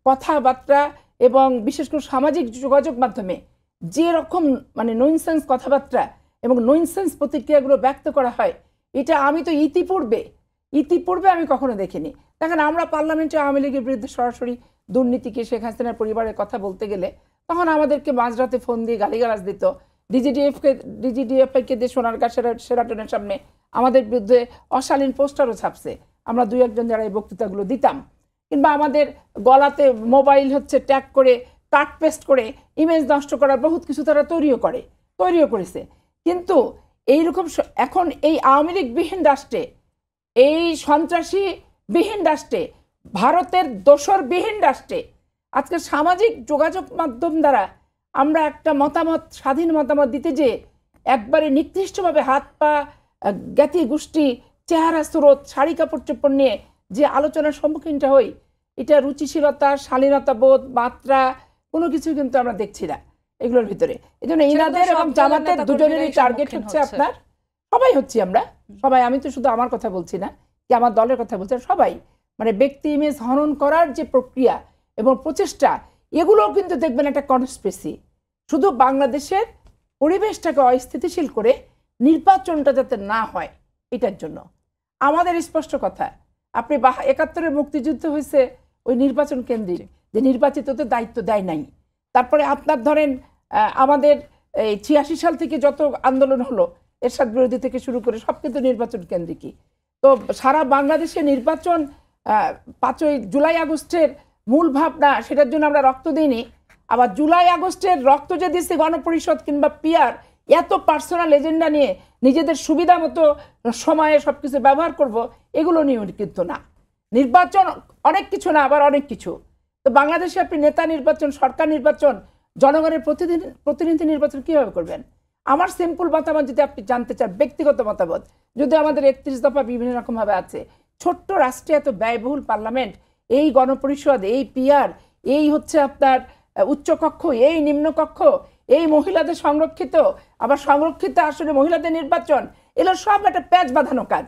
কথাবার্তা এবং বিশেষ করে সামাজিক যোগাযোগ মাধ্যমে যে রকম মানে নইনসেন্স কথাবার্তা এবং নইনসেন্স প্রতিক্রিয়াগুলো ব্যক্ত করা হয়, এটা আমি তো ইতিপূর্বে আমি কখনো দেখিনি। দেখেন আমরা পার্লামেন্টে আওয়ামী লীগের বিরুদ্ধে সরাসরি দুর্নীতিকে, শেখ হাসিনার পরিবারের কথা বলতে গেলে তখন আমাদেরকে মাঝরাতে ফোন দিয়ে গালিগালাজ দিত। ডিজিডিএফকে দিয়ে সোনারগাঁ সেরাটনের সামনে আমাদের বিরুদ্ধে অশালীন পোস্টারও ছাপছে। আমরা 2-1 যারা এই বক্তৃতাগুলো দিতাম, কিংবা আমাদের গলাতে মোবাইল হচ্ছে ট্যাগ করে, কাট পেস্ট করে ইমেজ নষ্ট করার বহুত কিছু তারা তৈরিও করেছে। কিন্তু এইরকম এখন এই আওয়ামী লীগ বিহীন রাষ্ট্রে, এই সন্ত্রাসী বিহীন রাষ্ট্রে, ভারতের দোসর বিহীন রাষ্ট্রে আজকে সামাজিক যোগাযোগ মাধ্যম দ্বারা আমরা একটা মতামত, স্বাধীন মতামত দিতে যে একবারে নিকৃষ্টভাবে হাত পা জ্ঞাতি গোষ্ঠী, চেহারা স্রোত, শাড়ি কাপড় চোপড় নিয়ে যে আলোচনার সম্মুখীনটা হই, এটা রুচিশীলতা, শালীনতা বোধ, মাত্রা কোনো কিছু কিন্তু আমরা দেখছি না এগুলোর ভিতরে। এই জন্য ইনাদের এবং জামাতের দুজনেরই টার্গেট হচ্ছে আপনার, সবাই হচ্ছি আমরা, সবাই। আমি তো শুধু আমার কথা বলছি না, কি আমার দলের কথা বলছি, সবাই মানে ব্যক্তি ইমেজ হনন করার যে প্রক্রিয়া এবং প্রচেষ্টা, এগুলোও কিন্তু দেখবেন একটা কনস্পিরেসি। শুধু বাংলাদেশের পরিবেশটাকে অস্থিতিশীল করে নির্বাচনটা যাতে না হয় এটার জন্য। আমাদের স্পষ্ট কথা, আপনি ৭১-এর মুক্তিযুদ্ধ হয়েছে ওই নির্বাচন কেন্দ্রিক, যে নির্বাচিতদের দায়িত্ব দেয় নাই। তারপরে আপনার ধরেন আমাদের এই ৮৬ সাল থেকে যত আন্দোলন হলো, এরশাদ বিরোধী থেকে শুরু করে সব কিন্তু নির্বাচন কেন্দ্রিকই। তো সারা বাংলাদেশে নির্বাচন ৫ই জুলাই আগস্টের মূল ভাবনা, সেটার জন্য আমরা রক্ত দিইনি। আবার জুলাই আগস্টের রক্ত যে দিচ্ছি গণপরিষদ কিংবা পিআর, এত পার্সোনাল এজেন্ডা নিয়ে নিজেদের সুবিধা মতো সময়ে সবকিছু ব্যবহার করব, এগুলো নিয়েও কিন্তু না। নির্বাচন অনেক কিছু না, আবার অনেক কিছু। তো বাংলাদেশে আপনি নেতা নির্বাচন, সরকার নির্বাচন, জনগণের প্রতিনিধি নির্বাচন কিভাবে করবেন? আমার সিম্পল মতামত যদি আপনি জানতে চান, ব্যক্তিগত মতামত, যদি আমাদের 31 দফা বিভিন্ন রকম ভাবে আছে, ছোট্ট রাষ্ট্রে এত ব্যয়বহুল পার্লামেন্ট, এই গণপরিষদ, এই পিআর, এই হচ্ছে আপনার উচ্চকক্ষ, এই নিম্নকক্ষ, এই মহিলাদের সংরক্ষিত, আবার সংরক্ষিত আসলে মহিলাদের নির্বাচন, এগুলো সব একটা প্যাচ বাঁধানো কাজ,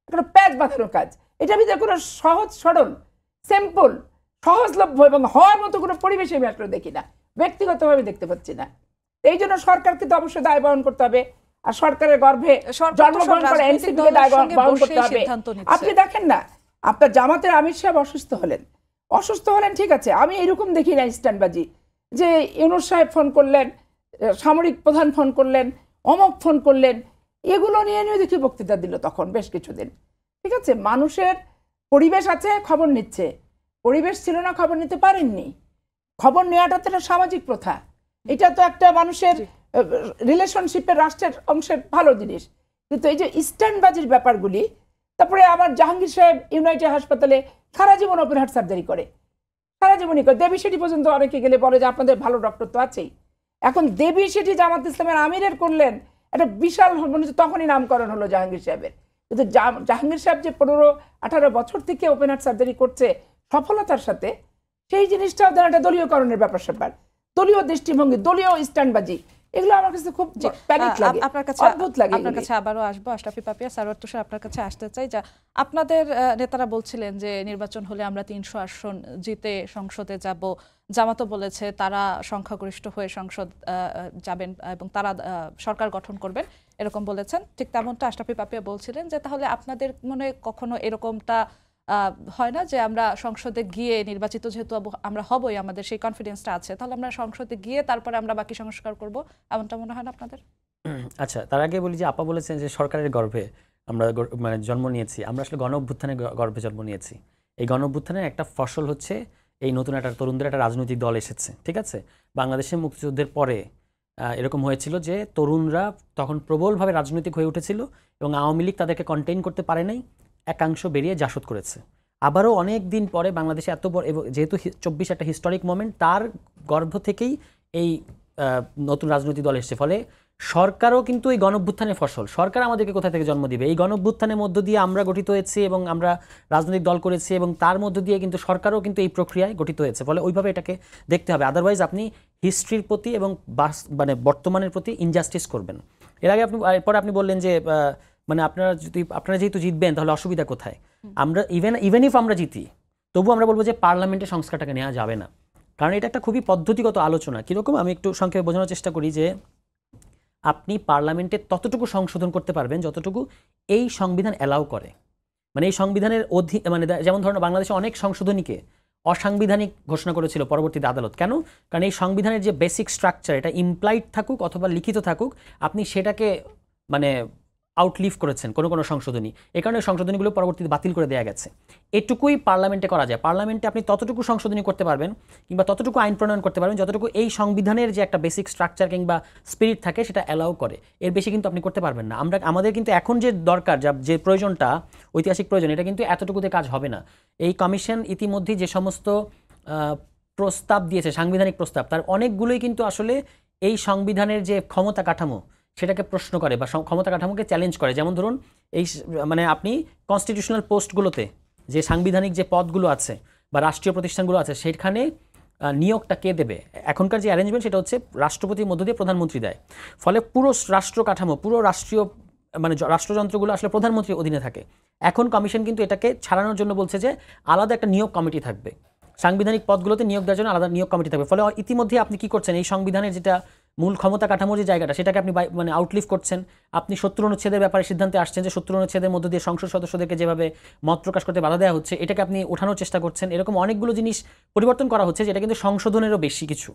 একটা প্যাচ বাঁধানো কাজ। এটার ভিতরে কোনো সহজ সরল সিম্পল সহজলভ্য এবং হওয়ার মতো কোনো পরিবেশ আমি আসলে দেখি না, ব্যক্তিগতভাবে দেখতে পাচ্ছি না। এই জন্য সরকারকে তো অবশ্যই দায় বহন করতে হবে, আর সরকারের গর্ভে জন্মগ্রহণ করে এনসিপিকে দায় বহন করতে হবে। আপনি দেখেন না, আপনার জামাতের আমির সাহেব অসুস্থ হলেন, ঠিক আছে, আমি এরকম দেখি না স্ট্যান্ডবাজি যে ইউনূস সাহেব ফোন করলেন, সামরিক প্রধান ফোন করলেন, অমক ফোন করলেন, এগুলো নিয়ে দেখি বক্তৃতা দিল তখন বেশ কিছুদিন। ঠিক আছে, মানুষের পরিবেশ আছে, খবর নিচ্ছে, পরিবেশ ছিল না, খবর নিতে পারেননি। খবর নেওয়াটা তো একটা সামাজিক প্রথা, এটা তো একটা মানুষের রিলেশনশিপের রাষ্ট্রের অংশের ভালো জিনিস। কিন্তু এই যে স্ট্যান্ডবাজির ব্যাপারগুলি, তারপরে আমার জাহাঙ্গীর সাহেব ইউনাইটেড হাসপাতালে সারা জীবন ওপেন হার্ট সার্জারি করে, সারা জীবনই করে। দেবী সেটি পর্যন্ত অনেকে গেলে বলে যে আপনাদের ভালো ডক্টর তো আছেই। এখন দেবী সেটি জামাত ইসলামের আমিরের করলেন, একটা বিশাল মনে হচ্ছে তখনই নামকরণ হলো জাহাঙ্গীর সাহেবের। কিন্তু জাহাঙ্গীর সাহেব যে 15-18 বছর থেকে ওপেন হার্ট সার্জারি করছে সফলতার সাথে, সেই জিনিসটাও ধরেন একটা দলীয়করণের ব্যাপার স্যাপার, দলীয় দৃষ্টিভঙ্গি, দলীয় স্ট্যান্ডবাজি, এগুলো আমার কাছে খুব প্যানিক লাগে, অদ্ভুত লাগে। আপনার কাছে আবারও আসবো আশরাফি পাপিয়া, সারওয়ার তুষার, আপনার কাছে আসতে চাই। যা আপনাদের নেতারা বলছিলেন যে নির্বাচন হলে আমরা 300 আসন জিতে সংসদে যাব, জামাতও বলেছে তারা সংখ্যাগরিষ্ঠ হয়ে সংসদ যাবেন এবং তারা সরকার গঠন করবেন, এরকম বলেছেন। ঠিক তেমনটা আশরাফি পাপিয়া বলছিলেন যে তাহলে আপনাদের মনে কখনো এরকমটা হয় না যে আমরা সংসদে গিয়ে নির্বাচিত যেহেতু আমরা হবই, আমাদের সেই কনফিডেন্সটা আছে, তাহলে আমরা সংসদে গিয়ে তারপরে আমরা বাকি সংস্কার করব, এমনটা মনে হয় না আপনাদের? আচ্ছা, তার আগে বলি যে আপা বলেছেন যে সরকারের গর্ভে আমরা মানে জন্ম নিয়েছি। আমরা আসলে গণ অভ্যুত্থানের গর্ভে জন্ম নিয়েছি। এই গণ অভ্যুত্থানের একটা ফসল হচ্ছে এই নতুন একটা তরুণদের একটা রাজনৈতিক দল এসেছে। ঠিক আছে, বাংলাদেশের মুক্তিযুদ্ধের পরে এরকম হয়েছিল যে তরুণরা তখন প্রবলভাবে রাজনৈতিক হয়ে উঠেছিল এবং আওয়ামী লীগ তাদেরকে কন্টেইন করতে পারে নাই, একাংশ বেরিয়ে জাসদ করেছে। আবারও অনেক দিন পরে বাংলাদেশে এত বড়, যেহেতু 24 একটা হিস্টোরিক মোমেন্ট, তার গর্ভ থেকেই এই নতুন রাজনৈতিক দল এসেছে। ফলে সরকারও কিন্তু এই গণঅভ্যুত্থানের ফসল। সরকার আমাদেরকে কোথা থেকে জন্ম দিবে? এই গণঅভ্যুত্থানের মধ্য দিয়ে আমরা গঠিত হয়েছি এবং আমরা রাজনৈতিক দল করেছি এবং তার মধ্য দিয়ে কিন্তু সরকারও কিন্তু এই প্রক্রিয়ায় গঠিত হয়েছে। ফলে ওইভাবে এটাকে দেখতে হবে, আদারওয়াইজ আপনি হিস্ট্রির প্রতি এবং মানে বর্তমানের প্রতি ইনজাস্টিস করবেন। এর আগে এরপরে আপনি বললেন যে মানে আপনারা যেহেতু জিতবেন তাহলে অসুবিধা কোথায়? আমরা ইভেন ইফ আমরা জিতি, তবু আমরা বলবো যে পার্লামেন্টের সংস্কারটাকে নেওয়া যাবে না, কারণ এটা একটা খুবই পদ্ধতিগত আলোচনা। কীরকম আমি একটু সংক্ষেপে বোঝানোর চেষ্টা করি যে আপনি পার্লামেন্টে ততটুকু সংশোধন করতে পারবেন যতটুকু এই সংবিধান অ্যালাউ করে। মানে এই সংবিধানের মানে যেমন ধরুন বাংলাদেশে অনেক সংশোধনীকে অসাংবিধানিক ঘোষণা করেছিল পরবর্তীতে আদালত। কেন? কারণ এই সংবিধানের যে বেসিক স্ট্রাকচার, এটা ইমপ্লাইড থাকুক অথবা লিখিত থাকুক, আপনি সেটাকে মানে আউটলিভ করেছেন কোনো সংশোধনী। এই কারণে সংশোধনীগুলো পরবর্তীতে বাতিল করে দেওয়া গেছে। এটুকুই পার্লামেন্টে করা যায়। পার্লামেন্টে আপনি ততটুকু সংশোধনী করতে পারবেন কিংবা ততটুকু আইন প্রণয়ন করতে পারবেন যতটুকু এই সংবিধানের যে একটা বেসিক স্ট্রাকচার কিংবা স্পিরিট থাকে সেটা অ্যালাউ করে। এর বেশি কিন্তু আপনি করতে পারবেন না। আমাদের কিন্তু এখন যে দরকার, যে প্রয়োজনটা ঐতিহাসিক প্রয়োজন, এটা কিন্তু এতটুকুতে কাজ হবে না। এই কমিশন ইতিমধ্যেই যে সমস্ত প্রস্তাব দিয়েছে, সাংবিধানিক প্রস্তাব, তার অনেকগুলোই কিন্তু আসলে এই সংবিধানের যে ক্ষমতা কাঠামো সেটাকে প্রশ্ন করে বা ক্ষমতা কাঠামোকে চ্যালেঞ্জ করে। যেমন ধরুন এই মানে আপনি কনস্টিটিউশনাল পোস্টগুলোতে যে সাংবিধানিক যে পদগুলো আছে বা রাষ্ট্রীয় প্রতিষ্ঠানগুলো আছে সেখানে নিয়োগটা কে দেবে? এখনকার যে অ্যারেঞ্জমেন্ট সেটা হচ্ছে রাষ্ট্রপতির মধ্য দিয়ে প্রধানমন্ত্রী দেয়। ফলে পুরো রাষ্ট্র কাঠামো, পুরো রাষ্ট্রীয় মানে রাষ্ট্রযন্ত্রগুলো আসলে প্রধানমন্ত্রীর অধীনে থাকে। এখন কমিশন কিন্তু এটাকে ছাড়ানোর জন্য বলছে যে আলাদা একটা নিয়োগ কমিটি থাকবে, সাংবিধানিক পদগুলোতে নিয়োগ দেওয়ার জন্য আলাদা নিয়োগ কমিটি থাকবে। ফলে ইতিমধ্যে আপনি কি করছেন, এই সংবিধানের যেটা মূল ক্ষমতা কাঠামোর যে জায়গাটা সেটাকে আপনি মানে আউটলিভ করছেন। আপনি 70 অনুচ্ছেদের ব্যাপারে সিদ্ধান্তে আসছেন যে 70 অনুচ্ছেদের মধ্য দিয়ে সংসদ সদস্যদেরকে যেভাবে মত প্রকাশ করতে বাধা দেওয়া হচ্ছে, এটাকে আপনি ওঠানোর চেষ্টা করছেন। এরকম অনেকগুলো জিনিস পরিবর্তন করা হচ্ছে যেটা কিন্তু সংশোধনেরও বেশি কিছু।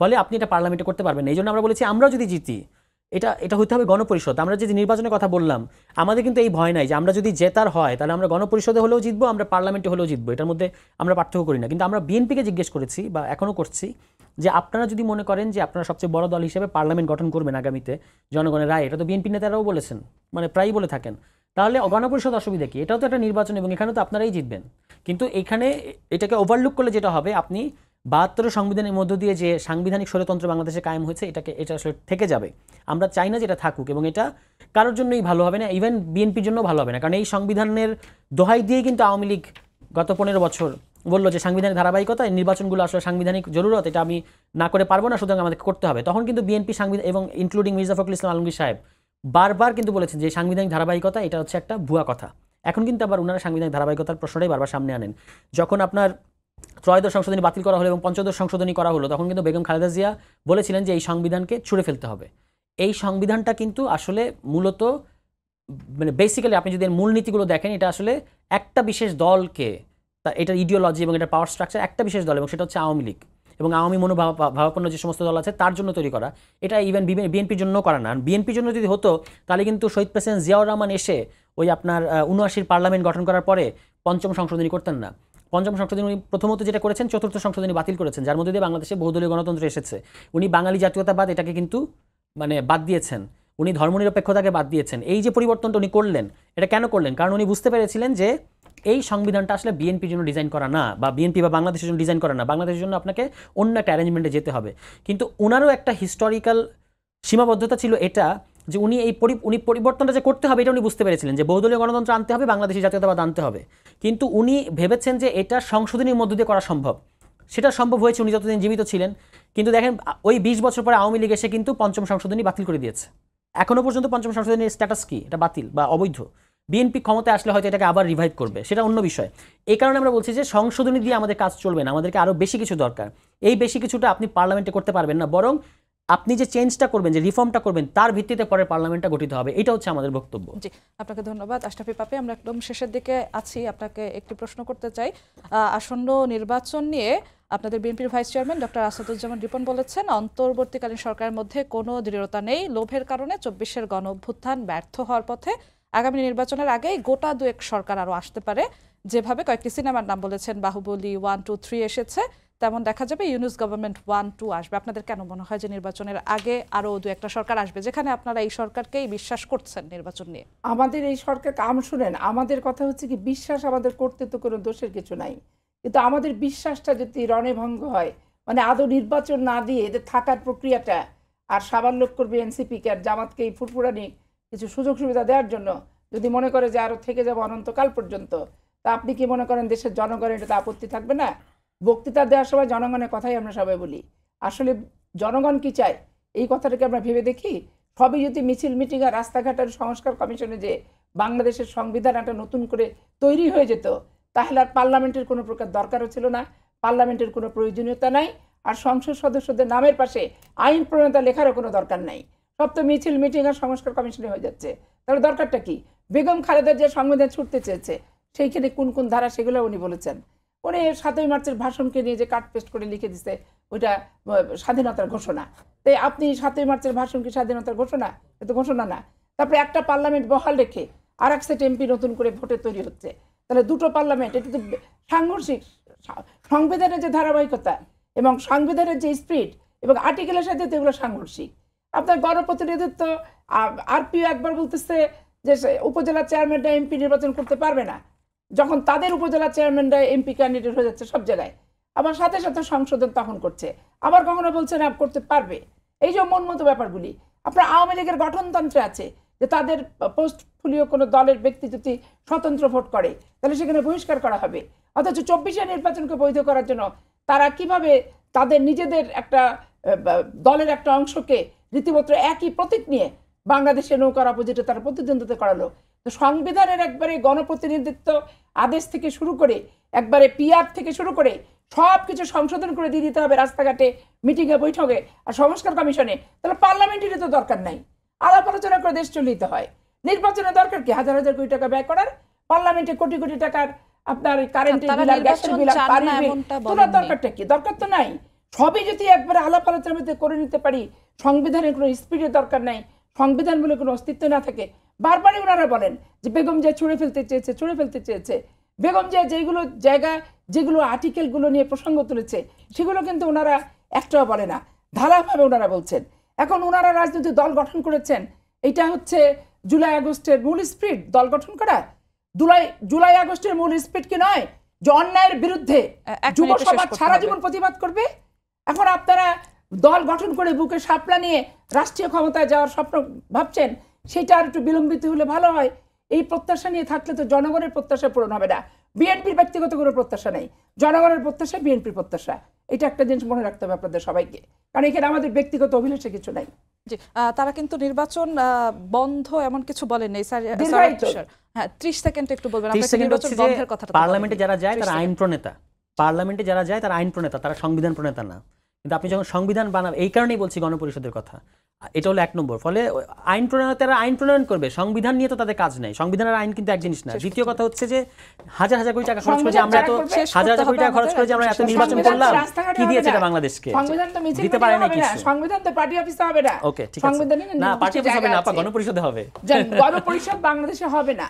ফলে আপনি এটা পার্লামেন্টে করতে পারবেন না। এই জন্য আমরা বলেছি আমরা যদি জিতি, এটা হতে হবে গণপরিষদ। আমরা যে নির্বাচনের কথা বললাম, আমাদের কিন্তু এই ভয় নাই যে আমরা যদি জেতার হয় তাহলে আমরা গণপরিষদে হলেও জিতবো, আমরা পার্লামেন্টে হলেও জিতবো, এটার মধ্যে আমরা পার্থক্য করি না। কিন্তু আমরা বিএনপিকে জিজ্ঞেস করেছি বা এখনও করছি যে আপনারা যদি মনে করেন যে আপনারা সবচেয়ে বড় দল হিসেবে পার্লামেন্ট গঠন করবেন আগামীতে জনগণের রায়, এটা তো বিএনপি নেতারাও বলেছেন, মানে প্রায়ই বলে থাকেন তাহলে গণপরিষদ অসুবিধা কি? এটাও তো একটা নির্বাচন এবং এখানে তো আপনারাই জিতবেন। কিন্তু এখানে এটাকে ওভারলুক করলে যেটা হবে, আপনি ৭২ সংবিধানের মধ্য দিয়ে যে সাংবিধানিক স্বৈরতন্ত্র বাংলাদেশে কায়েম হয়েছে এটা আসলে থেকে যাবে। আমরা চাই না যে এটা থাকুক, এবং এটা কারোর জন্যই ভালো হবে না, ইভেন বিএনপির জন্য ভালো হবে না। কারণ এই সংবিধানের দোহাই দিয়েই কিন্তু আওয়ামী লীগ গত ১৫ বছর বললো যে সাংবিধানিক ধারাবাহিকতা, নির্বাচনগুলো আসলে সাংবিধানিক জরুরত, এটা আমি না করে পারবো না, সুতরাং আমাদেরকে করতে হবে। তখন কিন্তু বিএনপি সাংবিধান এবং ইনক্লুডিং মির্জা ফখরুল ইসলাম আলমগীর সাহেব বারবার কিন্তু বলেছেন যে সাংবিধানিক ধারাবাহিকতা এটা হচ্ছে একটা ভুয়া কথা। এখন কিন্তু আবার ওনারা সাংবিধানিক ধারাবাহিকতার প্রশ্নটাই বারবার সামনে আনেন। যখন আপনার ত্রয়োদশ সংশোধনী বাতিল করা হলো এবং পঞ্চদশ সংশোধনী করা হলো, তখন কিন্তু বেগম খালেদা জিয়া বলেছিলেন যে এই সংবিধানকে ছুঁড়ে ফেলতে হবে। এই সংবিধানটা কিন্তু আসলে মূলত মানে বেসিক্যালি আপনি যদি এর মূলনীতিগুলো দেখেন, এটা আসলে একটা বিশেষ দলকে, এটার ইডিওলজি এবং এটার পাওয়ার স্ট্রাকচার একটা বিশেষ দল, এবং সেটা হচ্ছে আওয়ামী লীগ এবং আওয়ামী মনোভাবাপন্ন যে সমস্ত দল আছে তার জন্য তৈরি করা। এটা ইভেন বিএনপির জন্য করা না। বিএনপির জন্য যদি হতো তাহলে কিন্তু শহীদ প্রেসিডেন্ট জিয়াউর রহমান এসে ওই আপনার ৭৯ পার্লামেন্ট গঠন করার পরে পঞ্চম সংশোধনী করতেন না। পঞ্চম সংশোধনী উনি প্রথমত যেটা করেছেন, চতুর্থ সংশোধনী বাতিল করেছেন, যার মধ্যে দিয়ে বাংলাদেশে বহুদলীয় গণতন্ত্র এসেছে। উনি বাঙালি জাতীয়তাবাদ এটাকে কিন্তু মানে বাদ দিয়েছেন, উনি ধর্মনিরপেক্ষতাকে বাদ দিয়েছেন। এই যে পরিবর্তনটা উনি করলেন, এটা কেন করলেন? কারণ উনি বুঝতে পেরেছিলেন যে এই সংবিধানটা আসলে বিএনপির জন্য ডিজাইন করা না, বা বিএনপি বা বাংলাদেশের জন্য ডিজাইন করা না, বাংলাদেশের জন্য আপনাকে অন্য একটা অ্যারেঞ্জমেন্টে যেতে হবে। কিন্তু ওনারও একটা হিস্টোরিক্যাল সীমাবদ্ধতা ছিল এটা, যে উনি উনি পরিবর্তনটা যে করতে হবে এটা উনি বুঝতে পেরেছিলেন, যে বহুদলীয় গণতন্ত্র আনতে হবে, বাংলাদেশি জাতীয়তাবাদ আনতে হবে। কিন্তু উনি ভেবেছেন যে এটা সংশোধনীর মধ্য দিয়ে করা সম্ভব। সেটা সম্ভব হয়েছে উনি যতদিন জীবিত ছিলেন। কিন্তু দেখেন ওই ২০ বছর পরে আওয়ামী লীগ এসে কিন্তু পঞ্চম সংশোধনী বাতিল করে দিয়েছে। এখনও পর্যন্ত পঞ্চম সংশোধনীর স্ট্যাটাস কি? এটা বাতিল বা অবৈধ। বিএনপি ক্ষমতায় আসলে হয়তো এটাকে আবার রিভাইভ করবে, সেটা অন্য বিষয়। এই কারণে আমরা বলছি যে সংশোধনী দিয়ে আমাদের কাজ চলবে না, আমাদেরকে আরও বেশি কিছু দরকার। এই বেশি কিছুটা আপনি পার্লামেন্টে করতে পারবেন না, বরং আপনি যে চেঞ্জটা করবেন, যে রিফর্মটা করবেন, তার ভিত্তিতে পরে পার্লামেন্টটা গঠিত হবে। এটা হচ্ছে আমাদের বক্তব্য। জি, আপনাকে ধন্যবাদ আশরাফি পাপি। আমরা একদম শেষের দিকে আছি, আপনাকে একটি প্রশ্ন করতে চাই। আসন্ন নির্বাচন নিয়ে আপনাদের বিএনপির vice chairman doctor Asaduzzaman Ripon বলেছেন, অন্তর্বর্তীকালীন সরকারের মধ্যে কোনো দৃঢ়তা নেই, লোভের কারণে ২৪-এর গণ অভ্যুত্থান ব্যর্থ হওয়ার পথে, আগামী নির্বাচনের আগেই গোটা দুয়েক সরকার আরও আসতে পারে। যেভাবে কয়েকটি সিনেমার নাম বলেছেন, বাহুবলী 1, 2, 3 এসেছে, তেমন দেখা যাবে ইউনুস গভর্নমেন্ট 1, 2 আসবে। আপনাদের কেন মনে হয় যে নির্বাচনের আগে আরও দু একটা সরকার আসবে, যেখানে আপনারা এই সরকারকেই বিশ্বাস করছেন নির্বাচন নিয়ে? আমাদের এই সরকার শুনেন, আমাদের কথা হচ্ছে কি, বিশ্বাস আমাদের করতে তো কোনো দোষের কিছু নাই, কিন্তু আমাদের বিশ্বাসটা যদি রণভঙ্গ হয়, মানে আদৌ নির্বাচন না দিয়ে এদের থাকার প্রক্রিয়াটা আর সাবাল্য করবে এনসিপিকে আর জামাতকে এই ফুরফুরানি কিছু সুযোগ সুবিধা দেওয়ার জন্য, যদি মনে করে যে আরও থেকে যাবো অনন্তকাল পর্যন্ত, তা আপনি কি মনে করেন দেশের জনগণের এটাতে আপত্তি থাকবে না? বক্তৃতা দেওয়ার সময় জনগণের কথাই আমরা সবাই বলি, আসলে জনগণ কি চায় এই কথাটাকে আমরা ভেবে দেখি। সবই যদি মিছিল মিটিং আর রাস্তাঘাটের সংস্কার কমিশনে যে বাংলাদেশের সংবিধান একটা নতুন করে তৈরি হয়ে যেত, তাহলে আর পার্লামেন্টের কোনো প্রকার দরকারও ছিল না, পার্লামেন্টের কোনো প্রয়োজনীয়তা নাই, আর সংসদ সদস্যদের নামের পাশে আইন প্রণেতা লেখারও কোনো দরকার নাই। সব তো মিছিল মিটিং আর সংস্কার কমিশনে হয়ে যাচ্ছে। তাহলে দরকারটা কি? বেগম খালেদা যে সংবিধান ছুটতে চেয়েছে সেইখানে কোন কোন ধারা, সেগুলো উনি বলেছেন। উনি ৭ই মার্চের ভাষণকে নিয়ে যে কাট পেস্ট করে লিখে দিচ্ছে ওইটা স্বাধীনতার ঘোষণা। তাই আপনি ৭ই মার্চের ভাষণ কি স্বাধীনতার ঘোষণা? এটা তো ঘোষণা না। তারপরে একটা পার্লামেন্ট বহাল রেখে আর এক সেট এমপি নতুন করে ভোটে তৈরি হচ্ছে, তাহলে দুটো পার্লামেন্ট, এটা তো সাংঘর্ষিক। সংবিধানের যে ধারাবাহিকতা এবং সংবিধানের যে স্পিড এবং আর্টিকেলের সাথে তো এগুলো সাংঘর্ষিক। আপনার গণপ্রতিনিধিত্ব, আরপিও একবার বলতেছে যে উপজেলা চেয়ারম্যানরা এমপি নির্বাচন করতে পারবে না, যখন তাদের উপজেলা চেয়ারম্যানরা এমপি ক্যান্ডিডেট হয়ে যাচ্ছে সব জায়গায়, আবার সাথে সাথে সংশোধন তখন করছে, আবার কখনো বলছে না করতে পারবে। এই যে মন মতো ব্যাপারগুলি আপনার আওয়ামী লীগের গঠনতন্ত্রে আছে, যে তাদের পোস্টফোলিও কোনো দলের ব্যক্তি যদি স্বতন্ত্র ভোট করে তাহলে সেখানে বহিষ্কার করা হবে। অথচ ২৪-এর নির্বাচনকে বৈধ করার জন্য তারা কিভাবে তাদের নিজেদের একটা দলের একটা অংশকে রীতিমতো একই প্রতীক নিয়ে বাংলাদেশের নৌকার অপোজিটে তারা প্রতিদ্বন্দ্বিতা করালো। তো সংবিধানের একবারে গণপ্রতিনিধিত্ব আদেশ থেকে শুরু করে একবারে পিআর থেকে শুরু করে সব কিছু সংশোধন করে দিয়ে দিতে হবে রাস্তাঘাটে, মিটিংয়ে, বৈঠকে আর সংস্কার কমিশনে, তাহলে পার্লামেন্টেরই তো দরকার নাই। আলাপ আলোচনা করে দেশ চলে দিতে হয়। নির্বাচনের দরকার কি? হাজার হাজার কোটি টাকা ব্যয় করার, পার্লামেন্টে কোটি কোটি টাকার আপনার কারেন্টের বিল, গ্যাসের বিল, পানির বিল তোলার দরকারটা কি? দরকার তো নাই। সবই যদি একবারে আলাপ আলোচনার মধ্যে করে নিতে পারি, সংবিধানের কোনো স্পিডের দরকার নাই, সংবিধান বলে কোনো অস্তিত্ব না থাকে। বারবারই ওনারা বলেন যে বেগম যে ছুঁড়ে ফেলতে চেয়েছে। বেগম যে যেগুলো জায়গা, যেগুলো আর্টিকেলগুলো নিয়ে প্রসঙ্গ তুলেছে সেগুলো কিন্তু ওনারা একটাও বলে না, ধারাভাবে ওনারা বলছেন। এখন ওনারা রাজনৈতিক দল গঠন করেছেন, এটা হচ্ছে জুলাই আগস্টের মূল স্পিরিট দল গঠন করা? জুলাই আগস্টের মূল স্পিরিট কি নয় যে অন্যায়ের বিরুদ্ধে যুব সমাজ সারা জীবন প্রতিবাদ করবে? এখন আপনারা দল গঠন করে বুকে শাপলা নিয়ে রাষ্ট্রীয় ক্ষমতায় যাওয়ার স্বপ্ন ভাবছেন, সেটা আর একটু বিলম্বিত হলে ভালো হয়। এই প্রত্যাশা নিয়ে থাকলে তো জনগণের প্রত্যাশা পূরণ হবে না। বিএনপির ব্যক্তিগত কোনো প্রত্যাশা নেই, জনগণের প্রত্যাশা, বিএনপির প্রত্যাশা। এটা একটা জিনিস মনে রাখতে হবে আপনাদের সবাইকে, কারণ এখানে আমাদের ব্যক্তিগত অভিলাষে কিছু নাই। জি, তারা কিন্তু নির্বাচন বন্ধ এমন কিছু বলেননি স্যার। হ্যাঁ, 30 সেকেন্ড একটু বলবেন। 30 সেকেন্ড হচ্ছে যে পার্লামেন্টে যারা যায় তারা আইন প্রণেতা, তারা সংবিধান প্রণেতা না। কিন্তু আপনি যখন সংবিধান বানাবেন, এই কারণেই বলছি গণপরিষদের কথা, এটা হলো 1 নম্বর। ফলে আইন প্রণেতারা আইন প্রণয়ন করবে, সংবিধান নিয়ে তো তাদের কাজ নেই। সংবিধানের আইন কিন্তু এক জিনিস না। দ্বিতীয় কথা হচ্ছে যে হাজার হাজার কোটি টাকা খরচ করে আমরা এত নির্বাচন করলাম, কি দিয়েছে এটা বাংলাদেশকে? দিতে পারে না কিছু। সংবিধান তো পার্টি অফিসে হবে না। ওকে, ঠিক আছে, না পার্টি অফিস হবে না, আপা গণপরিষদে হবে। গণপরিষদ বাংলাদেশে হবে না,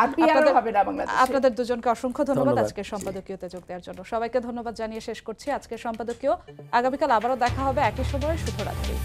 আর পিআরও হবে না বাংলাদেশে। আপনাদের দুজনকে অসংখ্য ধন্যবাদ আজকে সম্পাদকীয়তে যোগ দেওয়ার জন্য। সবাইকে ধন্যবাদ জানিয়ে শেষ করছি আজকের সম্পাদকীয়। আগামীকাল আবারও দেখা হবে একই সময়ে। শুভরাত্রি।